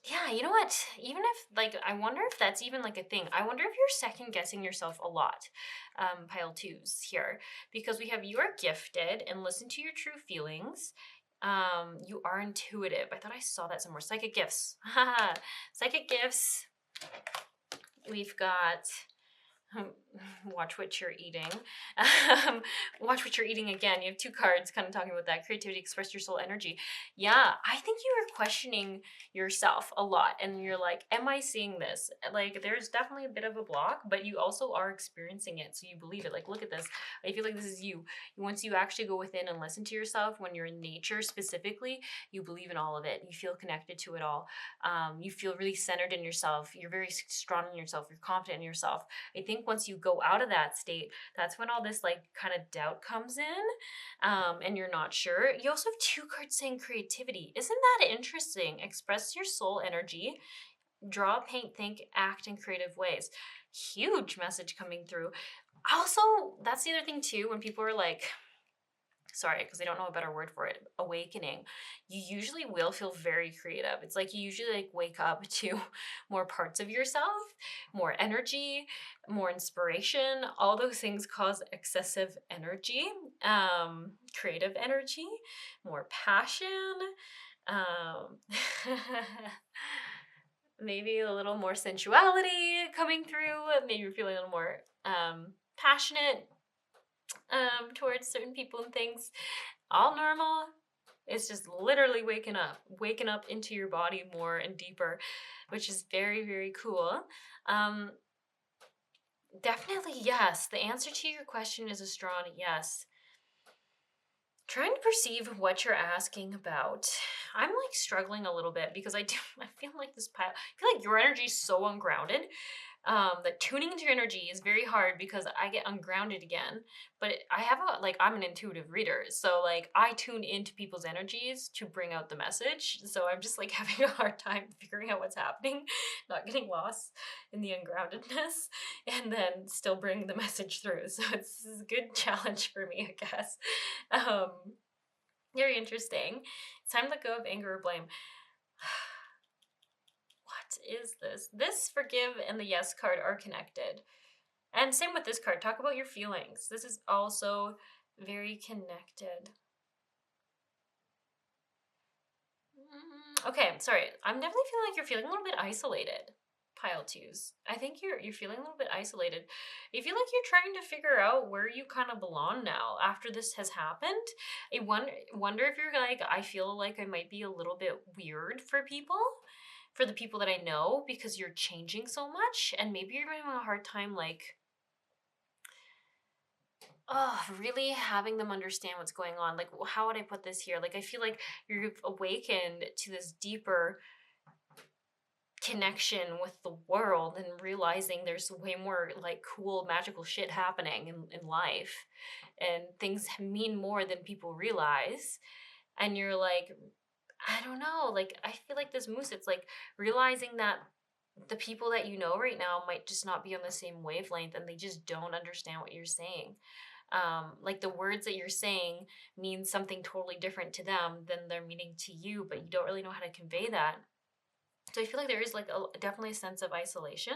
Speaker 1: yeah, you know what? Even if like, I wonder if that's even like a thing. I wonder if you're second guessing yourself a lot, pile twos here, because we have you are gifted and listen to your true feelings. You are intuitive. I thought I saw that somewhere. Psychic gifts. Psychic gifts. We've got watch what you're eating. Watch what you're eating again. You have two cards kind of talking about that. Creativity, express your soul energy. Yeah, I think you are questioning yourself a lot and you're like, am I seeing this? Like there's definitely a bit of a block, but you also are experiencing it, so you believe it. Like look at this. I feel like this is you. Once you actually go within and listen to yourself, when you're in nature specifically, you believe in all of it. You feel connected to it all. You feel really centered in yourself. You're very strong in yourself. You're confident in yourself. I think once you go out of that state, that's when all this like kind of doubt comes in, and you're not sure. You also have two cards saying creativity. Isn't that interesting? Express your soul energy, draw, paint, think, act in creative ways. Huge message coming through. Also, that's the other thing too, when people are like, sorry, because I don't know a better word for it, awakening, you usually will feel very creative. It's like you usually like wake up to more parts of yourself, more energy, more inspiration. All those things cause excessive energy, creative energy, more passion, maybe a little more sensuality coming through. Maybe you're feeling a little more passionate towards certain people and things. All normal. It's just literally waking up into your body more and deeper, which is very, very cool. Definitely yes. The answer to your question is a strong yes. Trying to perceive what you're asking about. I'm like struggling a little bit because I feel like this pile, I feel like your energy is so ungrounded. That tuning into your energy is very hard because I get ungrounded again. But I have I'm an intuitive reader, so like I tune into people's energies to bring out the message. So I'm just like having a hard time figuring out what's happening, not getting lost in the ungroundedness, and then still bring the message through. So it's a good challenge for me, I guess. Very interesting. It's time to let go of anger or blame. What is this? This forgive and the yes card are connected. And same with this card. Talk about your feelings. This is also very connected. Okay, sorry. I'm definitely feeling like you're feeling a little bit isolated. Pile twos. I think you're feeling a little bit isolated. I feel like you're trying to figure out where you kind of belong now after this has happened. I wonder if you're like, I feel like I might be a little bit weird for people. for the people that I know, because you're changing so much, and maybe you're having a hard time, like, really having them understand what's going on. Like, how would I put this here? Like, I feel like you've awakened to this deeper connection with the world and realizing there's way more like cool magical shit happening in life, and things mean more than people realize. And you're like, I don't know, like, I feel like this moose, it's like realizing that the people that you know right now might just not be on the same wavelength, and they just don't understand what you're saying. Like, the words that you're saying mean something totally different to them than they're meaning to you, but you don't really know how to convey that. So I feel like there is like definitely a sense of isolation.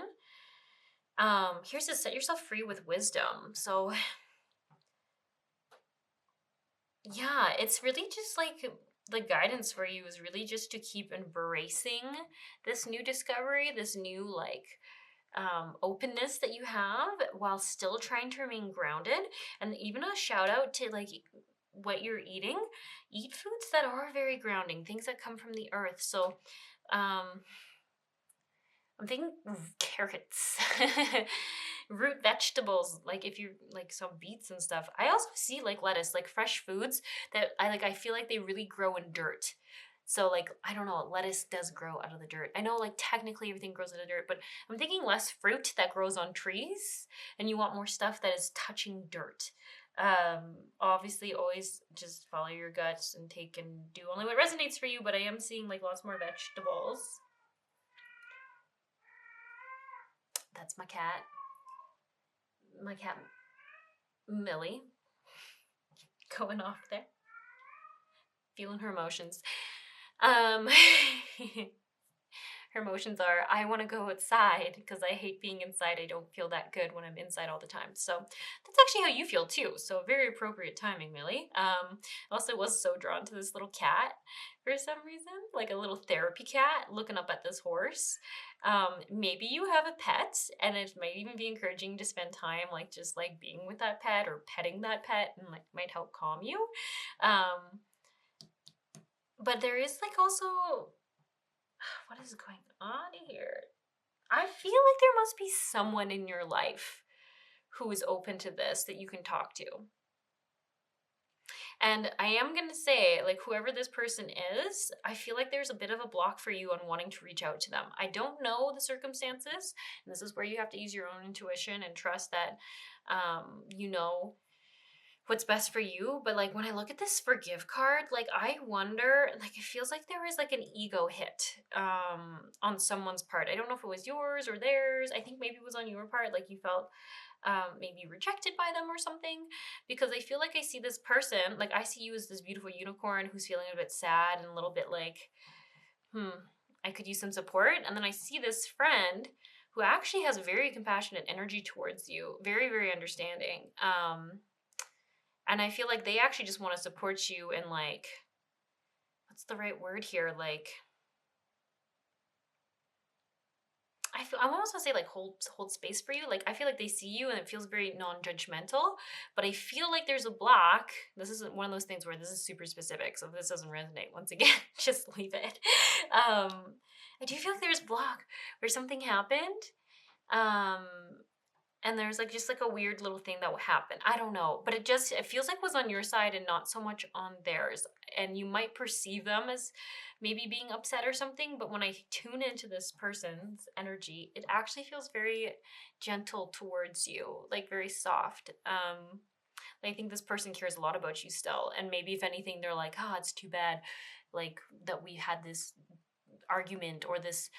Speaker 1: Here's to set yourself free with wisdom. So yeah, it's really just like the guidance for you is really just to keep embracing this new discovery, this new like openness that you have, while still trying to remain grounded. And even a shout out to like what you're eating. Eat foods that are very grounding, things that come from the earth. So I'm thinking carrots, root vegetables, like if you like some beets and stuff. I also see like lettuce, like fresh foods that I like. I feel like they really grow in dirt. So like, I don't know, lettuce does grow out of the dirt. I know like technically everything grows out of dirt, but I'm thinking less fruit that grows on trees, and you want more stuff that is touching dirt. Obviously always just follow your guts and take and do only what resonates for you, but I am seeing like lots more vegetables. That's my cat. My cat Millie going off there, feeling her emotions. Um, her emotions are, I want to go outside because I hate being inside. I don't feel that good when I'm inside all the time. So that's actually how you feel too. So very appropriate timing, Millie. Also was so drawn to this little cat for some reason, like a little therapy cat looking up at this horse. Maybe you have a pet, and it might even be encouraging to spend time like just like being with that pet or petting that pet, and like might help calm you. But there is like also, what is going on here? I feel like there must be someone in your life who is open to this that you can talk to. And I am going to say, like, whoever this person is, I feel like there's a bit of a block for you on wanting to reach out to them. I don't know the circumstances, and this is where you have to use your own intuition and trust that you know what's best for you. But like, when I look at this forgive card, like, I wonder, like, it feels like there is like an ego hit on someone's part. I don't know if it was yours or theirs. I think maybe it was on your part, like you felt maybe rejected by them or something. Because I feel like I see this person, like I see you as this beautiful unicorn who's feeling a bit sad and a little bit like, I could use some support. And then I see this friend who actually has very compassionate energy towards you, very, very understanding. And I feel like they actually just want to support you and like, what's the right word here? Like, I almost want to say like hold space for you. Like, I feel like they see you and it feels very non-judgmental, but I feel like there's a block. This isn't one of those things where this is super specific, so if this doesn't resonate, once again, just leave it. I do feel like there's a block where something happened. And there's like just like a weird little thing that will happen. I don't know, but it feels like it was on your side and not so much on theirs. And you might perceive them as maybe being upset or something, but when I tune into this person's energy, it actually feels very gentle towards you, like very soft. I think this person cares a lot about you still, and maybe if anything, they're like, oh, it's too bad, like that we had this argument or this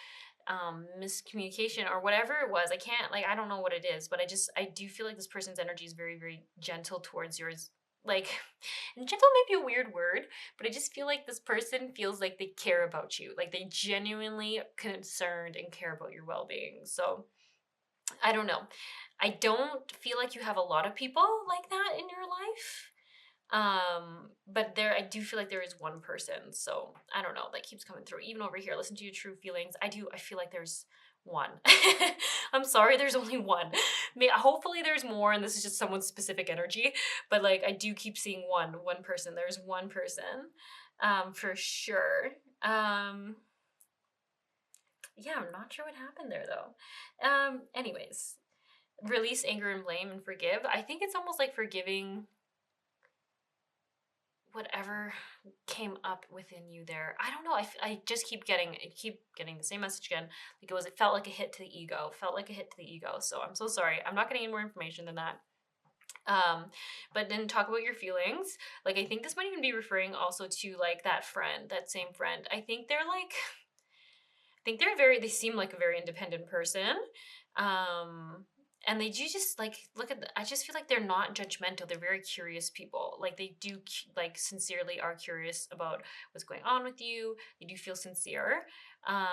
Speaker 1: miscommunication or whatever it was. I don't know what it is, but I do feel like this person's energy is very, very gentle towards yours. Like, and gentle may be a weird word, but I just feel like this person feels like they care about you. Like, they genuinely concerned and care about your well-being. So I don't know. I don't feel like you have a lot of people like that in your life. But I do feel like there is one person. So I don't know, that keeps coming through. Even over here, listen to your true feelings. I feel like there's one. I'm sorry, there's only one. Hopefully there's more, and this is just someone's specific energy. But like, I do keep seeing one person. There's one person, for sure. yeah, I'm not sure what happened there though. Anyways, release anger and blame and forgive. I think it's almost like forgiving whatever came up within you there. I don't know. I just keep getting the same message again. Like it felt like a hit to the ego. Felt like a hit to the ego. So I'm so sorry. I'm not getting any more information than that. But then talk about your feelings. Like I think this might even be referring also to like that friend, that same friend. They seem like a very independent person. And they do just like I just feel like they're not judgmental. They're very curious people. Like they do like sincerely are curious about what's going on with you. They do feel sincere. Yeah,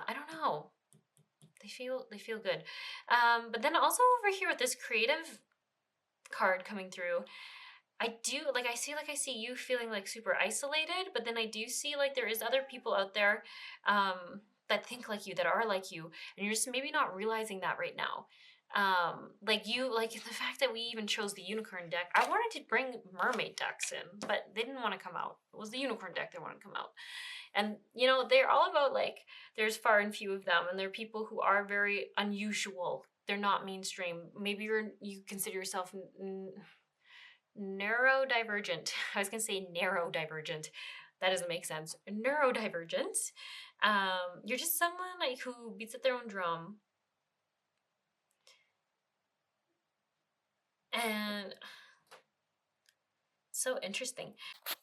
Speaker 1: I don't know. They feel good. But then also over here with this creative card coming through, I see you feeling like super isolated, but then I do see like there is other people out there that think like you, that are like you, and you're just maybe not realizing that right now. Like the fact that we even chose the unicorn deck. I wanted to bring mermaid decks in, but they didn't want to come out. It was the unicorn deck that wanted to come out. And they're all about like there's far and few of them, and they're people who are very unusual. They're not mainstream. Maybe you consider yourself neurodivergent. I was gonna say narrow divergent. That doesn't make sense. Neurodivergent. You're just someone like who beats at their own drum. And so interesting.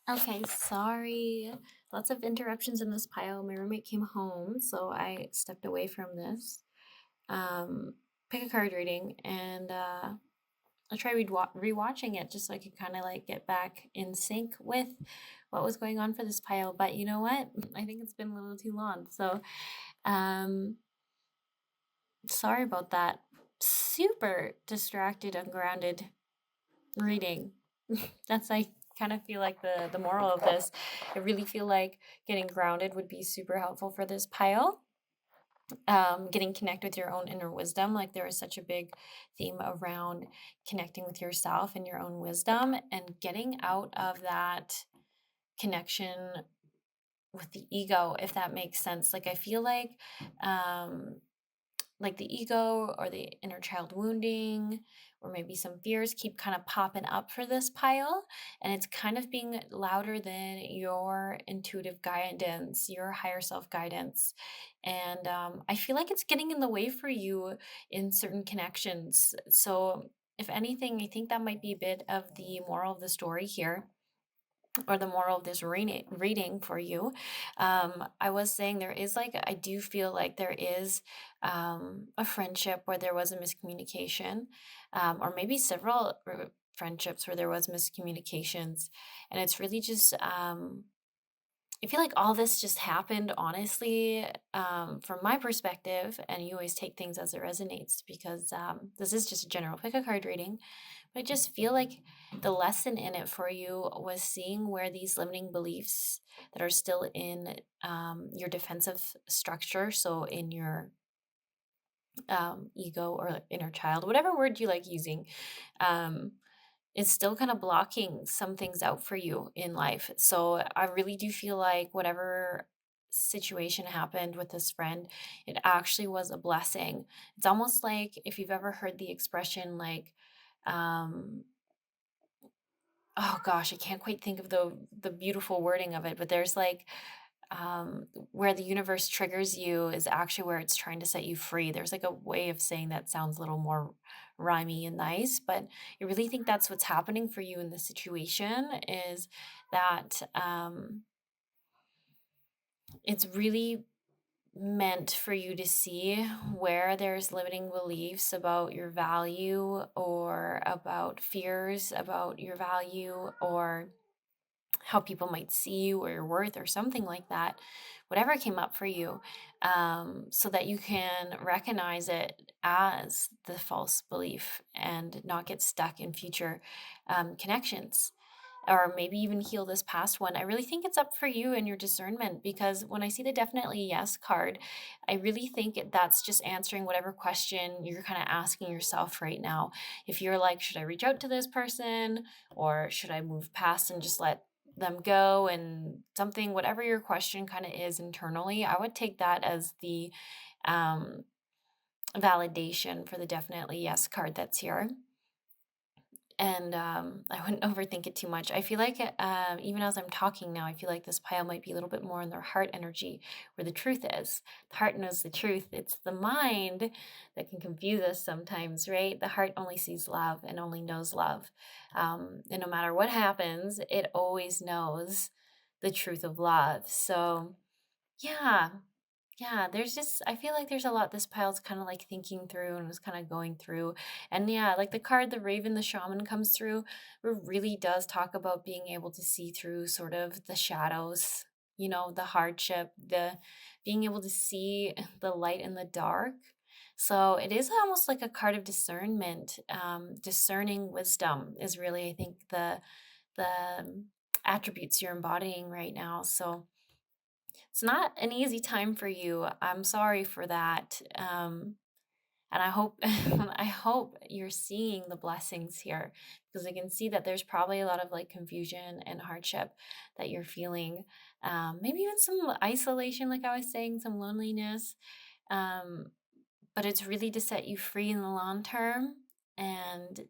Speaker 1: Okay, sorry. Lots of interruptions in this pile. My roommate came home, so I stepped away from this. Pick a card reading, and I'll try rewatching it just so I could kind of like get back in sync with what was going on for this pile. But you know what? I think it's been a little too long. So, sorry about that. Super distracted, ungrounded reading. That's I kind of feel like the moral of this. I really feel like getting grounded would be super helpful for this pile. Getting connect with your own inner wisdom. Like there is such a big theme around connecting with yourself and your own wisdom and getting out of that connection with the ego, if that makes sense. Like I feel like the ego or the inner child wounding or maybe some fears keep kind of popping up for this pile, and it's kind of being louder than your intuitive guidance, your higher self guidance. And I feel like it's getting in the way for you in certain connections. So if anything, I think that might be a bit of the moral of the story here, or the moral of this reading for you. I was saying there is like, I do feel like there is a friendship where there was a miscommunication, or maybe several friendships where there was miscommunications. And it's really just, I feel like all this just happened, honestly, from my perspective, and you always take things as it resonates because this is just a general pick a card reading. But I just feel like the lesson in it for you was seeing where these limiting beliefs that are still in your defensive structure, so in your ego or inner child, whatever word you like using, um, is still kind of blocking some things out for you in life. So I really do feel like whatever situation happened with this friend, it actually was a blessing. It's almost like if you've ever heard the expression like, um, oh gosh, I can't quite think of the beautiful wording of it, but there's like where the universe triggers you is actually where it's trying to set you free. There's like a way of saying that sounds a little more rhymey and nice, but I really think that's what's happening for you in this situation is that it's really meant for you to see where there's limiting beliefs about your value or about fears about your value or how people might see you or your worth or something like that, whatever came up for you, so that you can recognize it as the false belief and not get stuck in future connections, or maybe even heal this past one. I really think it's up for you and your discernment, because when I see the definitely yes card, I really think that's just answering whatever question you're kind of asking yourself right now. If you're like, should I reach out to this person or should I move past and just let them go and something, whatever your question kind of is internally, I would take that as the um, validation for the definitely yes card that's here. And I wouldn't overthink it too much. I feel like even as I'm talking now, I feel like this pile might be a little bit more in their heart energy, where the truth is. The heart knows the truth. It's the mind that can confuse us sometimes, right? The heart only sees love and only knows love. And no matter what happens, it always knows the truth of love. So, yeah, yeah, there's just I feel like there's a lot this pile's kind of like thinking through and was kind of going through. And yeah, like the card, the Raven, the Shaman comes through, it really does talk about being able to see through sort of the shadows, the hardship, the being able to see the light in the dark. So it is almost like a card of discernment. Discerning wisdom is really, I think, the attributes you're embodying right now. So it's not an easy time for you. I'm sorry for that. And I hope I hope you're seeing the blessings here, because I can see that there's probably a lot of like confusion and hardship that you're feeling. Maybe even some isolation, like I was saying, some loneliness. Um, but it's really to set you free in the long term and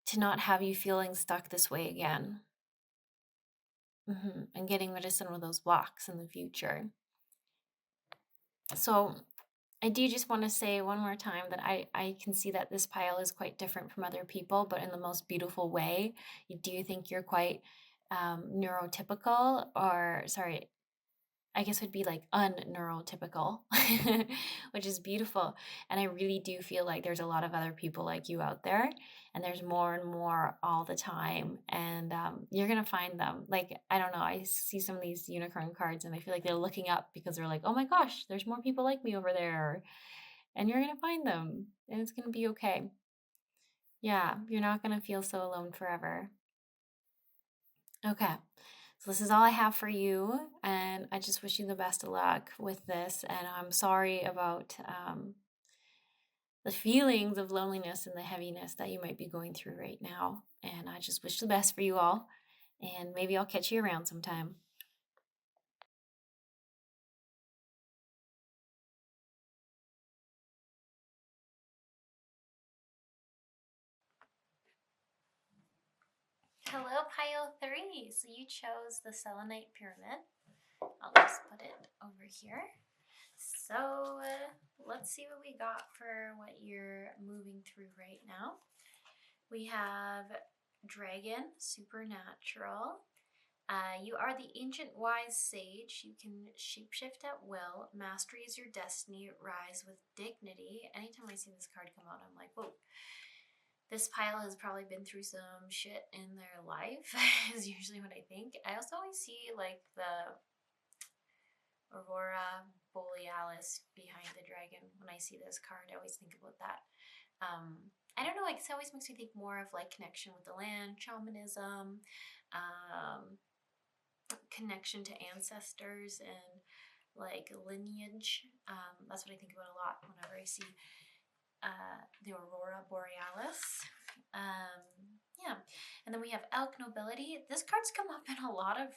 Speaker 1: to not have you feeling stuck this way again. And getting rid of some of those blocks in the future. So I do just want to say one more time that I can see that this pile is quite different from other people, but in the most beautiful way. Do you think you're quite neurotypical, or sorry, I guess would be like unneurotypical, which is beautiful. And I really do feel like there's a lot of other people like you out there, and there's more and more all the time. And you're going to find them. Like, I don't know, I see some of these unicorn cards and I feel like they're looking up because they're like, oh my gosh, there's more people like me over there. And you're going to find them and it's going to be okay. Yeah, you're not going to feel so alone forever. Okay. So this is all I have for you, and I just wish you the best of luck with this. And I'm sorry about the feelings of loneliness and the heaviness that you might be going through right now. And I just wish the best for you all. And maybe I'll catch you around sometime. Hello, pile 3. So you chose the Selenite pyramid. I'll just put it over here. So let's see what we got for what you're moving through right now. We have Dragon, Supernatural. You are the ancient wise sage. You can shapeshift at will. Mastery is your destiny. Rise with dignity. Anytime I see this card come out, I'm like, whoa. This pile has probably been through some shit in their life, is usually what I think. I also always see like the Aurora Borealis behind the dragon. When I see this card, I always think about that. I don't know, like, it always makes me think more of like connection with the land, shamanism, connection to ancestors and like lineage. That's what I think about a lot whenever I see the Aurora Borealis. Yeah, and then we have Elk Nobility. This card's come up in a lot of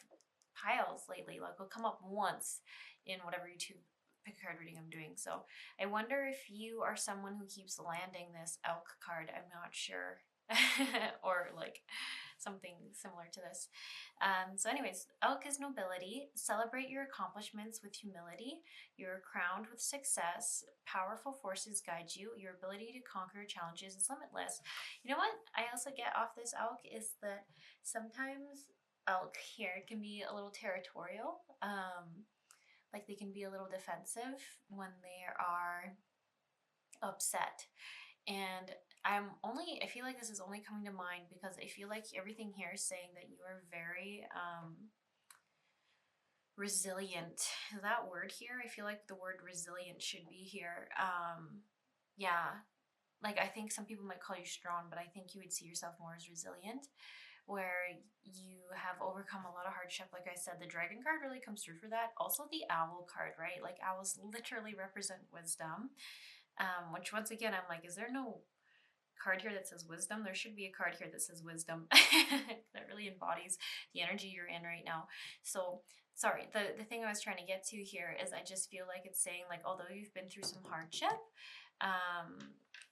Speaker 1: piles lately. Like, it'll come up once in whatever YouTube pick a card reading I'm doing. So I wonder if you are someone who keeps landing this elk card. I'm not sure. Or like something similar to this. So anyways, elk is nobility. Celebrate your accomplishments with humility. You're crowned with success. Powerful forces guide you. Your ability to conquer challenges is limitless. You know what I also get off this elk is that sometimes elk here can be a little territorial. Like they can be a little defensive when they are upset. And I feel like this is only coming to mind because I feel like everything here is saying that you are very resilient. Is that word here? I feel like the word resilient should be here. Yeah, like I think some people might call you strong, but I think you would see yourself more as resilient, where you have overcome a lot of hardship. Like I said, the dragon card really comes through for that. Also the owl card, right? Like owls literally represent wisdom. Which once again, I'm like, is there no card here that says wisdom. There should be a card here that says wisdom. That really embodies the energy you're in right now. So sorry, the thing I was trying to get to here is I just feel like it's saying, like, although you've been through some hardship,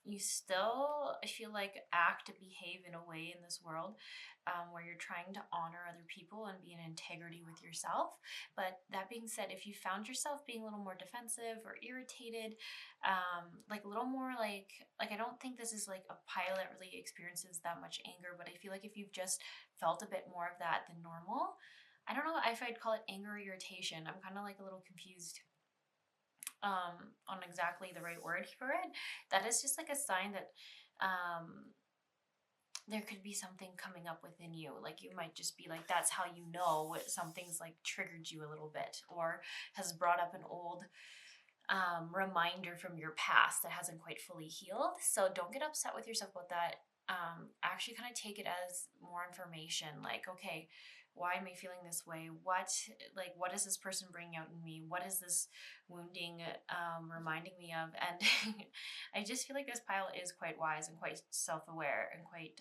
Speaker 1: you still, I feel like, act and behave in a way in this world where you're trying to honor other people and be in integrity with yourself. But that being said, if you found yourself being a little more defensive or irritated, like a little more like I don't think this is like a pile that really experiences that much anger, but I feel like if you've just felt a bit more of that than normal, I don't know if I'd call it anger or irritation. I'm kind of like a little confused on exactly the right word for it. That is just like a sign that there could be something coming up within you. Like you might just be like, that's how you know something's like triggered you a little bit or has brought up an old reminder from your past that hasn't quite fully healed. So don't get upset with yourself about that. Actually kind of take it as more information. Like, okay, why am I feeling this way? What is this person bringing out in me? What is this wounding reminding me of? And I just feel like this pile is quite wise and quite self-aware and quite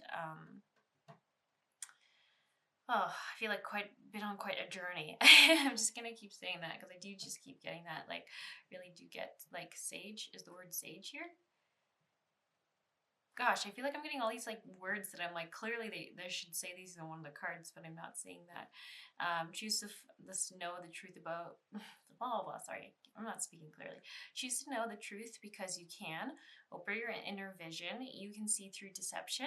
Speaker 1: I feel like been on quite a journey. I'm just gonna keep saying that because I do just keep getting that, like, really do get, like, sage. Is the word sage here? Gosh, I feel like I'm getting all these like words that I'm like, clearly they should say these on one of the cards, but I'm not seeing that. Choose to know the truth about blah blah blah. Sorry, I'm not speaking clearly. Choose to know the truth because you can. Open your inner vision. You can see through deception.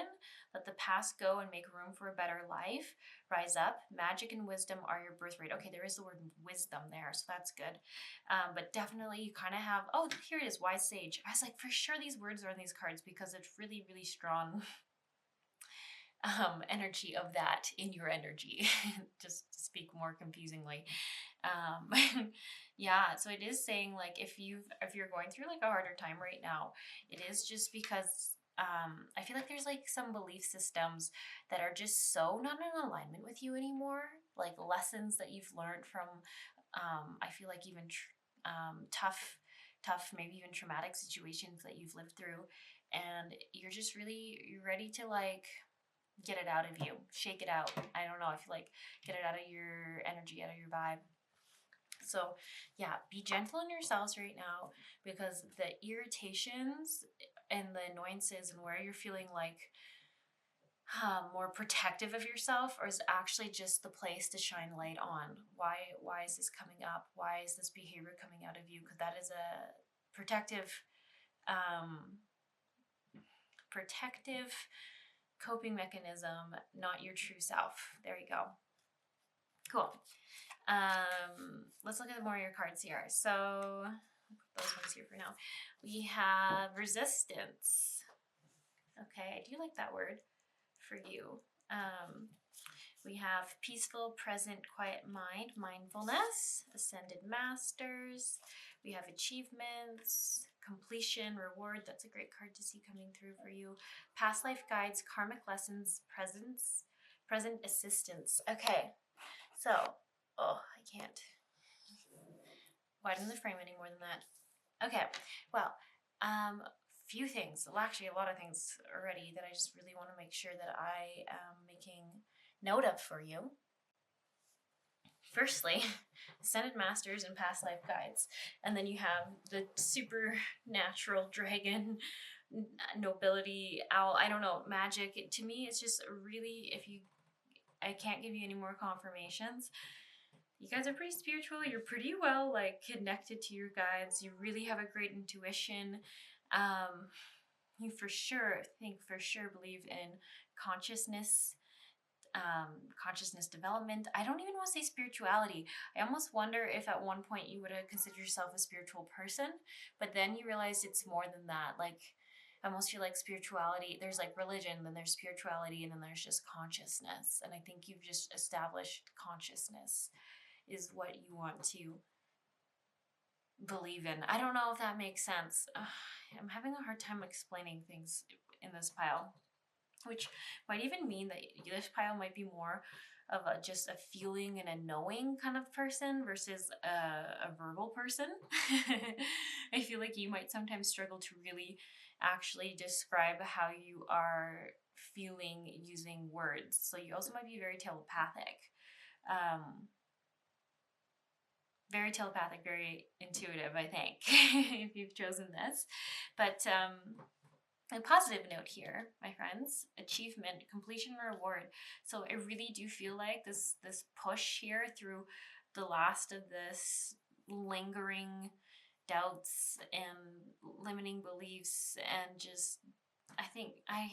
Speaker 1: Let the past go and make room for a better life. Rise up. Magic and wisdom are your birthright. Okay, there is the word wisdom there, so that's good. But definitely you kind of have, oh, here it is, wise sage. I was like, for sure these words are on these cards because it's really, really strong energy of that in your energy, just to speak more confusingly. Yeah, so it is saying, like, if you're going through like a harder time right now, it is just because I feel like there's like some belief systems that are just so not in alignment with you anymore, like lessons that you've learned from I feel like even tough, maybe even traumatic situations that you've lived through, and you're ready to like get it out of you, shake it out. I don't know. I feel like get it out of your energy, out of your vibe. So yeah, be gentle on yourselves right now because the irritations and the annoyances and where you're feeling like more protective of yourself, or is actually just the place to shine light on why is this coming up, why is this behavior coming out of you, because that is a protective coping mechanism, not your true self. There you go. Cool. Let's look at more of your cards here. So I'll put those ones here for now. We have resistance. Okay, I do like that word for you. We have peaceful, present, quiet mind, mindfulness, ascended masters. We have achievements, completion, reward. That's a great card to see coming through for you. Past life guides, karmic lessons, present assistance. Okay, so, I can't widen the frame any more than that. Okay, well, few things, well, actually a lot of things already that I just really want to make sure that I am making note of for you. Firstly, Ascended Masters and Past Life Guides, and then you have the supernatural dragon, nobility, owl, I don't know, magic. To me, it's just really, I can't give you any more confirmations. You guys are pretty spiritual. You're pretty well like connected to your guides. You really have a great intuition. You for sure believe in consciousness, consciousness development. I don't even want to say spirituality. I almost wonder if at one point you would have considered yourself a spiritual person, but then you realized it's more than that. Like, I almost feel like spirituality, there's like religion, then there's spirituality, and then there's just consciousness. And I think you've just established consciousness is what you want to believe in. I don't know if that makes sense. I'm having a hard time explaining things in this pile, which might even mean that this pile might be more of just a feeling and a knowing kind of person versus a verbal person. I feel like you might sometimes struggle to really actually describe how you are feeling using words. So you also might be very telepathic. Very telepathic, very intuitive, I think, if you've chosen this. But a positive note here, my friends: achievement, completion, reward. So I really do feel like this push here through the last of this lingering doubts and limiting beliefs, and just, I think, I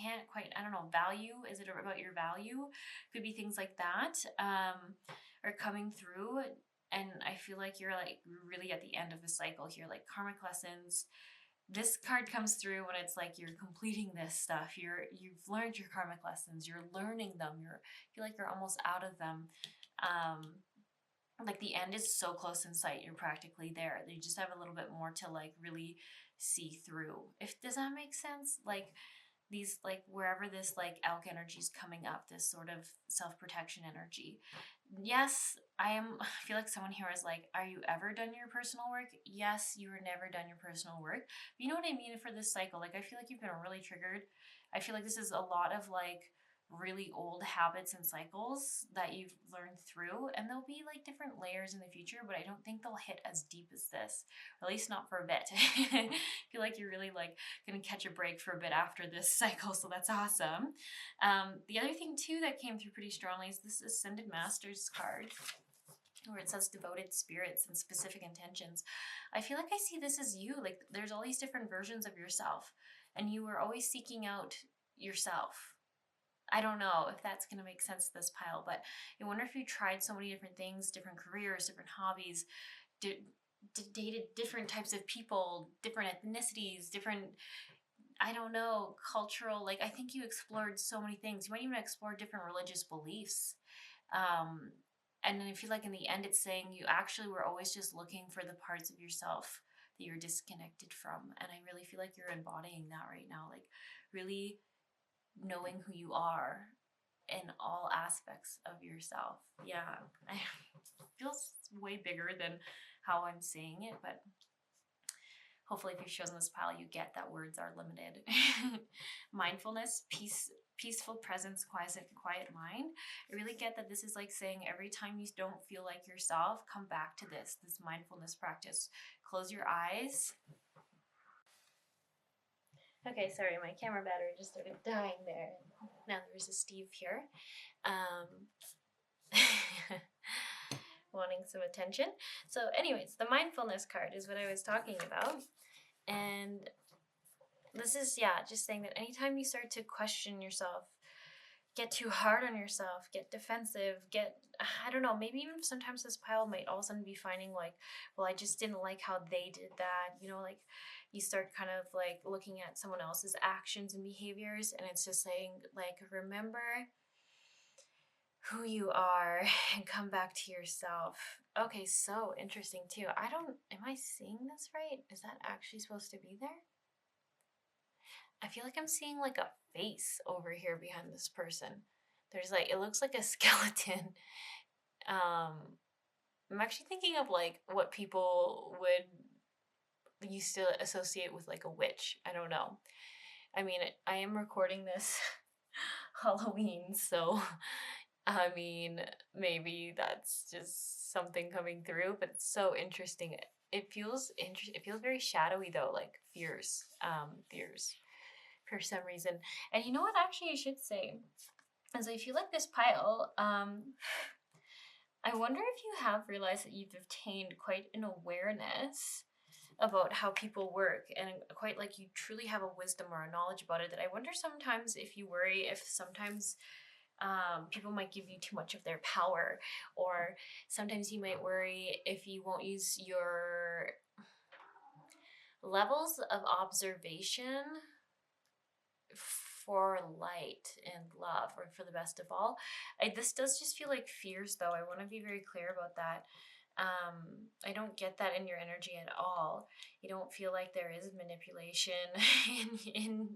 Speaker 1: don't know, value. Is it about your value? Could be things like that, are coming through. And I feel like you're like really at the end of the cycle here, like karmic lessons. This card comes through when it's like you're completing this stuff. You've learned your karmic lessons. You're learning them. Feel like you're almost out of them. Like the end is so close in sight. You're practically there. You just have a little bit more to like really see through. Does that make sense? Like these, like wherever this like elk energy is coming up, this sort of self-protection energy. Yes, I feel like someone here is like, are you ever done your personal work? Yes, you were never done your personal work. But you know what I mean for this cycle? Like I feel like you've been really triggered. I feel like this is a lot of like really old habits and cycles that you've learned through, and there'll be like different layers in the future, but I don't think they'll hit as deep as this, or at least not for a bit. I feel like you're really like gonna catch a break for a bit after this cycle, so that's awesome. The other thing too that came through pretty strongly is this Ascended Masters card, where it says devoted spirits and specific intentions. I feel like I see this as you. Like there's all these different versions of yourself, and you were always seeking out yourself. I don't know if that's going to make sense to this pile, but I wonder if you tried so many different things, different careers, different hobbies, dated different types of people, different ethnicities, different, I don't know, cultural, like I think you explored so many things. You might even explore different religious beliefs. And then I feel like in the end it's saying you actually were always just looking for the parts of yourself that you're disconnected from. And I really feel like you're embodying that right now, like really knowing who you are in all aspects of yourself. Yeah, it feels way bigger than how I'm saying it, but hopefully if you've chosen this pile, you get that words are limited. Mindfulness, peaceful presence, quiet mind. I really get that this is like saying every time you don't feel like yourself, come back to this mindfulness practice. Close your eyes. Okay, sorry, my camera battery just started dying there. Now there's a Steve here. Wanting some attention. So anyways, the mindfulness card is what I was talking about. And this is, just saying that anytime you start to question yourself, get too hard on yourself, get defensive, I don't know, maybe even sometimes this pile might all of a sudden be finding like, well, I just didn't like how they did that. Like you start kind of like looking at someone else's actions and behaviors, and it's just saying like, remember who you are and come back to yourself. Okay, so interesting too. Am I seeing this right? Is that actually supposed to be there? I feel like I'm seeing like a face over here behind this person. There's like, it looks like a skeleton. I'm actually thinking of like what people would used to associate with like a witch. I don't know. I mean, I am recording this Halloween, so I mean, maybe that's just something coming through, but it's so interesting. It feels very shadowy though, like fierce, for some reason. And you know what? Actually, I should say, as I feel like this pile, I wonder if you have realized that you've obtained quite an awareness about how people work, and quite like you truly have a wisdom or a knowledge about it, that I wonder sometimes if you worry if sometimes people might give you too much of their power, or sometimes you might worry if you won't use your levels of observation for light and love, or for the best of all. This does just feel like fears though. I want to be very clear about that. I don't get that in your energy at all. You don't feel like there is manipulation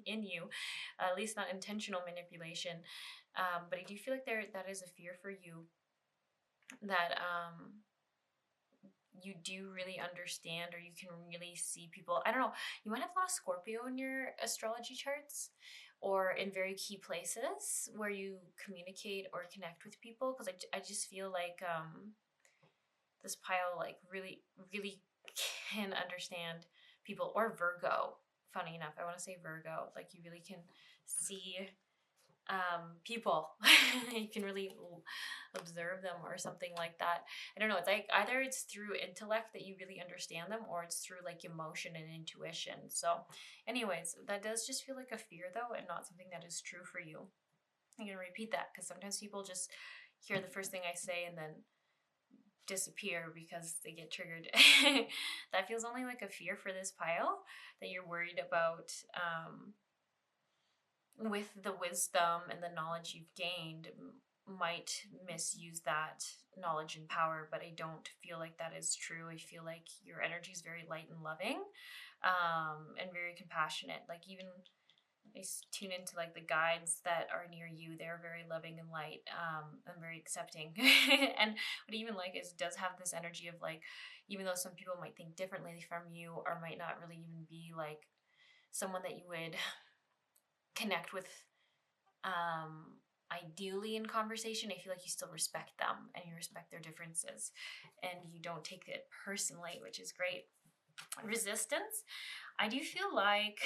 Speaker 1: in you, at least not intentional manipulation. But I do feel like that is a fear for you, that you do really understand, or you can really see people. I don't know, you might have a lot of Scorpio in your astrology charts, or in very key places where you communicate or connect with people, because I just feel like this pile like really really can understand people. Or Virgo, funny enough, I want to say Virgo, like you really can see people. You can really observe them or something like that. I don't know, it's like either it's through intellect that you really understand them, or it's through like emotion and intuition. So anyways, that does just feel like a fear though, and not something that is true for you. I'm gonna repeat that because sometimes people just hear the first thing I say and then disappear because they get triggered. That feels only like a fear for this pile, that you're worried about with the wisdom and the knowledge you've gained, might misuse that knowledge and power. But I don't feel like that is true. I feel like your energy is very light and loving, and very compassionate. Like even I tune into like the guides that are near you, they're very loving and light, and very accepting. And what I even like is it does have this energy of like, even though some people might think differently from you, or might not really even be like someone that you would connect with ideally in conversation, I feel like you still respect them and you respect their differences, and you don't take it personally, which is great. Resistance, I do feel like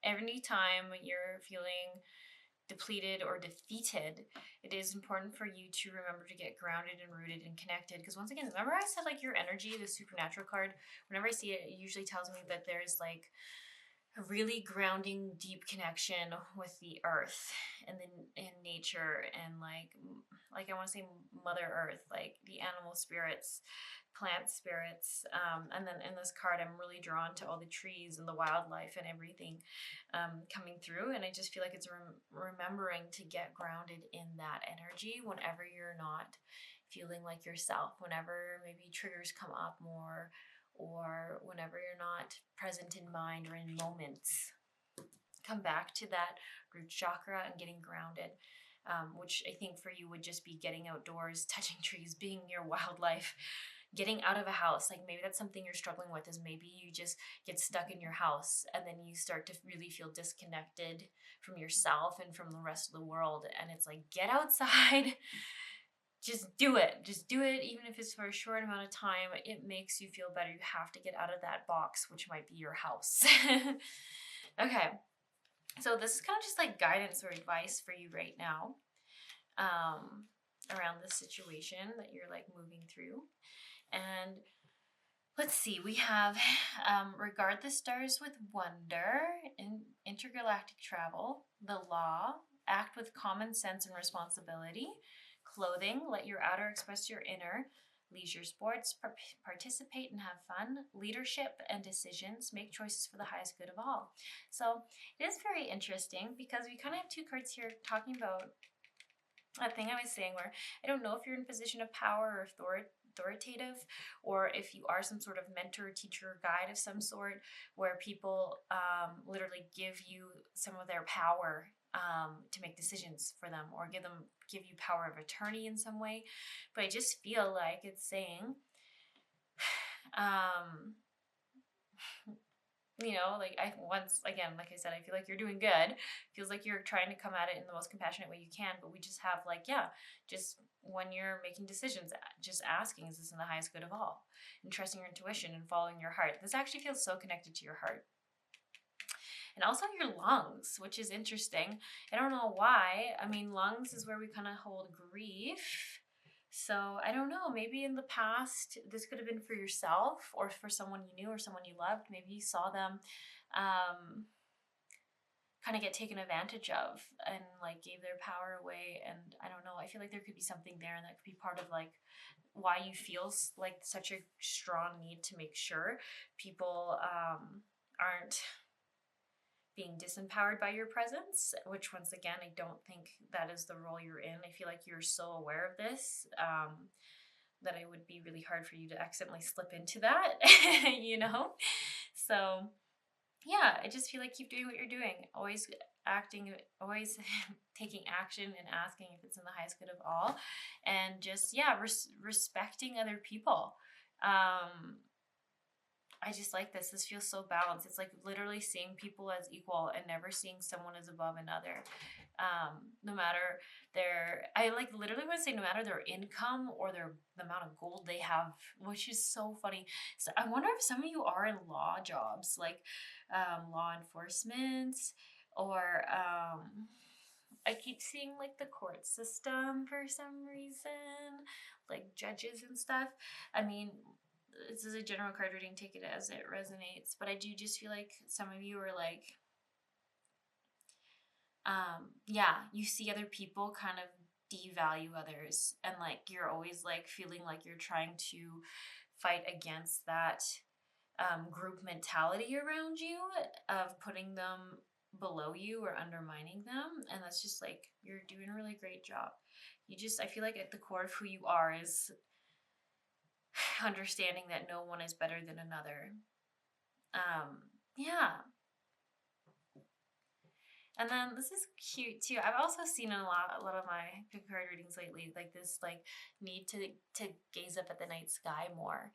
Speaker 1: every time you're feeling depleted or defeated, it is important for you to remember to get grounded and rooted and connected. Because once again, remember I said like your energy, the supernatural card, whenever I see it, it usually tells me that there's like a really grounding, deep connection with the earth and then in nature, and like I want to say Mother Earth, like the animal spirits, plant spirits, and then in this card, I'm really drawn to all the trees and the wildlife and everything coming through, and I just feel like it's remembering to get grounded in that energy whenever you're not feeling like yourself, whenever maybe triggers come up more, or whenever you're not present in mind or in moments. Come back to that root chakra and getting grounded, which I think for you would just be getting outdoors, touching trees, being near wildlife, getting out of a house. Like maybe that's something you're struggling with, is maybe you just get stuck in your house and then you start to really feel disconnected from yourself and from the rest of the world. And it's like, get outside. Just do it. Just do it, even if it's for a short amount of time. It makes you feel better. You have to get out of that box, which might be your house. Okay. So this is kind of just like guidance or advice for you right now, around this situation that you're like moving through. And let's see, we have regard the stars with wonder, in intergalactic travel, the law, act with common sense and responsibility, clothing, let your outer express your inner, leisure sports, participate and have fun, leadership and decisions, make choices for the highest good of all. So it is very interesting because we kind of have two cards here talking about that thing I was saying, where I don't know if you're in a position of power or authoritative, or if you are some sort of mentor, teacher, guide of some sort, where people literally give you some of their power to make decisions for them, or give you power of attorney in some way. But I just feel like it's saying, you know, like once again, like I said, I feel like you're doing good. Feels like you're trying to come at it in the most compassionate way you can, but we just have like, yeah, just when you're making decisions, just asking, is this in the highest good of all? And trusting your intuition and following your heart. This actually feels so connected to your heart. And also your lungs, which is interesting. I don't know why. I mean, lungs is where we kind of hold grief. So I don't know, maybe in the past, this could have been for yourself or for someone you knew or someone you loved. Maybe you saw them kind of get taken advantage of and like gave their power away. And I don't know, I feel like there could be something there, and that could be part of like why you feel like such a strong need to make sure people aren't being disempowered by your presence, which once again, I don't think that is the role you're in. I feel like you're so aware of this, that it would be really hard for you to accidentally slip into that, you know? So yeah, I just feel like keep doing what you're doing, always acting, always taking action and asking if it's in the highest good of all, and just, yeah, respecting other people. I just like this. This feels so balanced. It's like literally seeing people as equal and never seeing someone as above another. No matter I like literally want to say no matter their income or the amount of gold they have, which is so funny. So I wonder if some of you are in law jobs, like law enforcement, or I keep seeing like the court system for some reason, like judges and stuff. I mean, this is a general card reading, take it as it resonates, but I do just feel like some of you are like, yeah, you see other people kind of devalue others, and like you're always like feeling like you're trying to fight against that group mentality around you of putting them below you or undermining them, and that's just like you're doing a really great job. I feel like at the core of who you are is understanding that no one is better than another. Yeah. And then this is cute too. I've also seen in a lot of my card readings lately, like this like need to gaze up at the night sky more.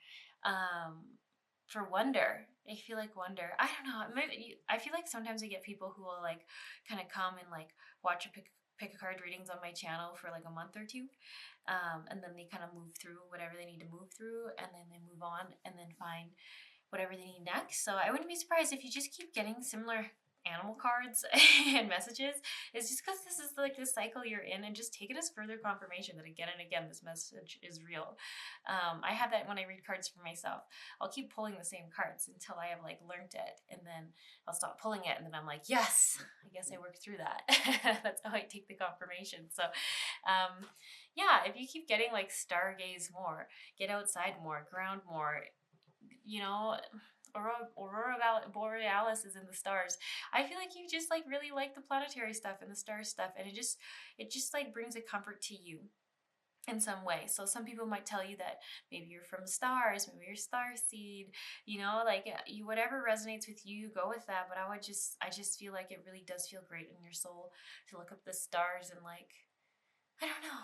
Speaker 1: For wonder. I feel like wonder. I don't know. I feel like sometimes I get people who will like kind of come and like watch pick a card readings on my channel for like a month or two. And then they kind of move through whatever they need to move through, and then they move on and then find whatever they need next. So I wouldn't be surprised if you just keep getting similar animal cards and messages. It's just because this is like the cycle you're in, and just take it as further confirmation that again and again this message is real. I have that when I read cards for myself. I'll keep pulling the same cards until I have like learned it, and then I'll stop pulling it, and then I'm like, yes, I guess I worked through that. That's how I take the confirmation. So yeah, if you keep getting like stargaze more, get outside more, ground more, you know, Aurora Borealis is in the stars. I feel like you just like really like the planetary stuff and the star stuff, and it just like brings a comfort to you in some way. So some people might tell you that maybe you're from stars, maybe you're star seed, you know, like you whatever resonates with you, go with that. But I just feel like it really does feel great in your soul to look up the stars and like, I don't know,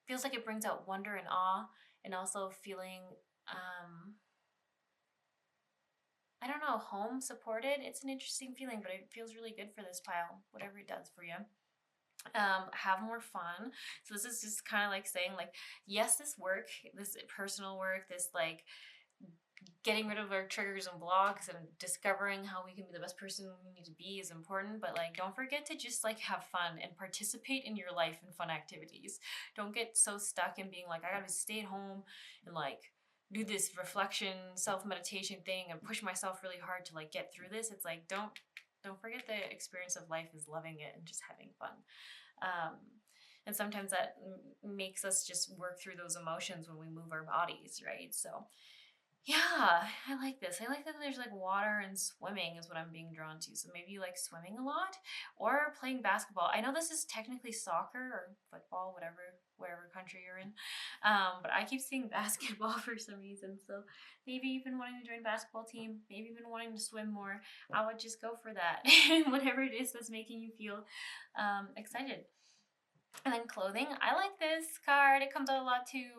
Speaker 1: feels like it brings out wonder and awe, and also feeling I don't know, home supported. It's an interesting feeling, but it feels really good for this pile, whatever it does for you. Have more fun. So this is just kind of like saying like, yes, this work, this personal work, this like getting rid of our triggers and blocks and discovering how we can be the best person we need to be is important, but like don't forget to just like have fun and participate in your life in fun activities. Don't get so stuck in being like, I gotta stay at home and like do this reflection self-meditation thing and push myself really hard to like get through this. It's like don't forget the experience of life is loving it and just having fun. And sometimes that makes us just work through those emotions when we move our bodies, right? So yeah, I like this. I like that there's like water and swimming is what I'm being drawn to. So maybe you like swimming a lot or playing basketball. I know this is technically soccer or football, wherever country you're in. But I keep seeing basketball for some reason. So maybe you've been wanting to join a basketball team. Maybe you've been wanting to swim more. I would just go for that. Whatever it is that's making you feel excited. And then clothing, I like this card. It comes out a lot too,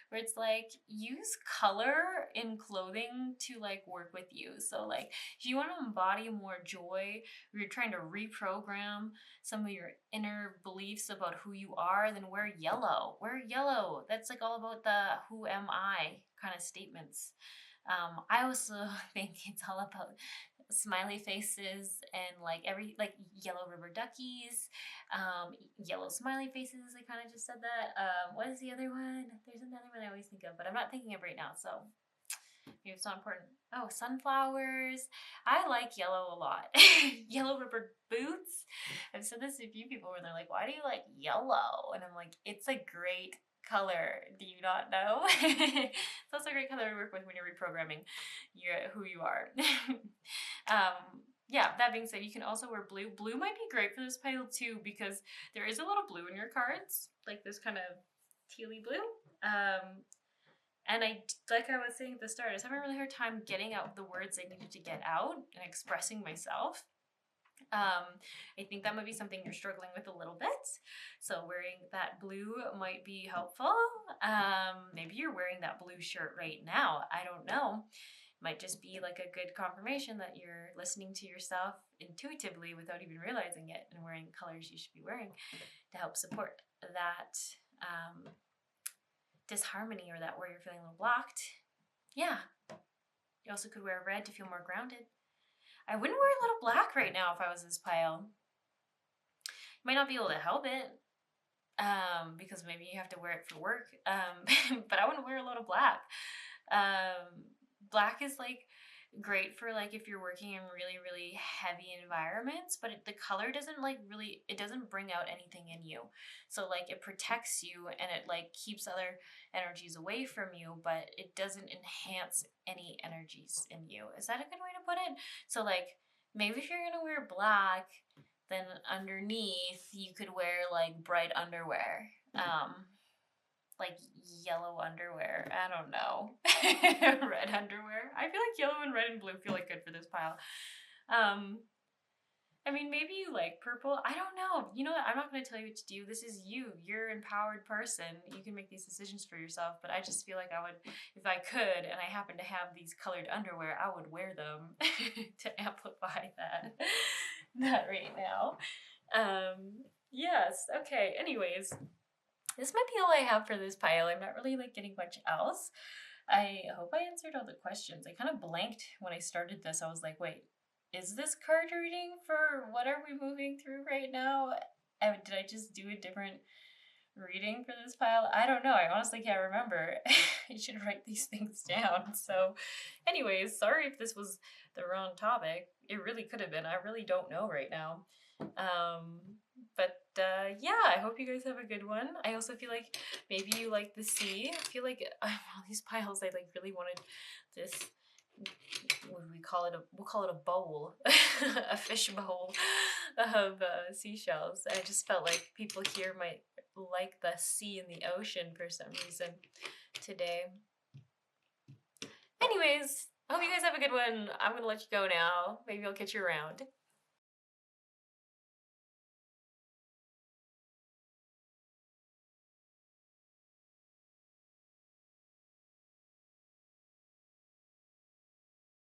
Speaker 1: where it's like use color in clothing to like work with you. So like if you want to embody more joy, or you're trying to reprogram some of your inner beliefs about who you are, then wear yellow. Wear yellow. That's like all about the who am I kind of statements. I also think it's all about smiley faces and like yellow rubber duckies, yellow smiley faces. I kind of just said that. What is the other one? There's another one I always think of, but I'm not thinking of right now, so maybe it's not important. Oh, sunflowers. I like yellow a lot. Yellow rubber boots. I've said this to a few people where they're like, why do you like yellow? And I'm like, it's a great color. Do you not know? It's also a great color to work with when you're reprogramming who you are. Yeah, that being said, you can also wear blue. Blue might be great for this pile too, because there is a lot of blue in your cards, like this kind of tealy blue. And like I was saying at the start, I was having a really hard time getting out the words I needed to get out and expressing myself. I think that might be something you're struggling with a little bit. So wearing that blue might be helpful. Maybe you're wearing that blue shirt right now. I don't know. Might just be like a good confirmation that you're listening to yourself intuitively without even realizing it, and wearing colors you should be wearing to help support that disharmony, or that where you're feeling a little blocked. Yeah. You also could wear red to feel more grounded. I wouldn't wear a little black right now if I was this pile. You might not be able to help it, because maybe you have to wear it for work. But I wouldn't wear a little black. Black is like great for like if you're working in really, really heavy environments, but the color doesn't like really, it doesn't bring out anything in you. So like it protects you and it like keeps other energies away from you, but it doesn't enhance any energies in you. Is that a good way to put it? So like maybe if you're gonna wear black, then underneath you could wear like bright underwear. Like yellow underwear. I don't know. Red underwear. I feel like yellow and red and blue feel like good for this pile. I mean, maybe you like purple. I don't know. You know what? I'm not going to tell you what to do. This is you. You're an empowered person. You can make these decisions for yourself. But I just feel like I would, if I could, and I happen to have these colored underwear, I would wear them to amplify that right now. Yes. Okay. Anyways, this might be all I have for this pile. I'm not really like getting much else. I hope I answered all the questions. I kind of blanked when I started this. I was like, wait, is this card reading for what are we moving through right now? Did I just do a different reading for this pile? I don't know. I honestly can't remember. I should write these things down. So anyways, sorry if this was the wrong topic. It really could have been. I really don't know right now. But yeah, I hope you guys have a good one. I also feel like maybe you like the sea. I feel like all these piles, I like really wanted this, what do we call it? We'll call it a bowl, a fish bowl of seashells. I just felt like people here might like the sea and the ocean for some reason today. Anyways, I hope you guys have a good one. I'm going to let you go now. Maybe I'll catch you around.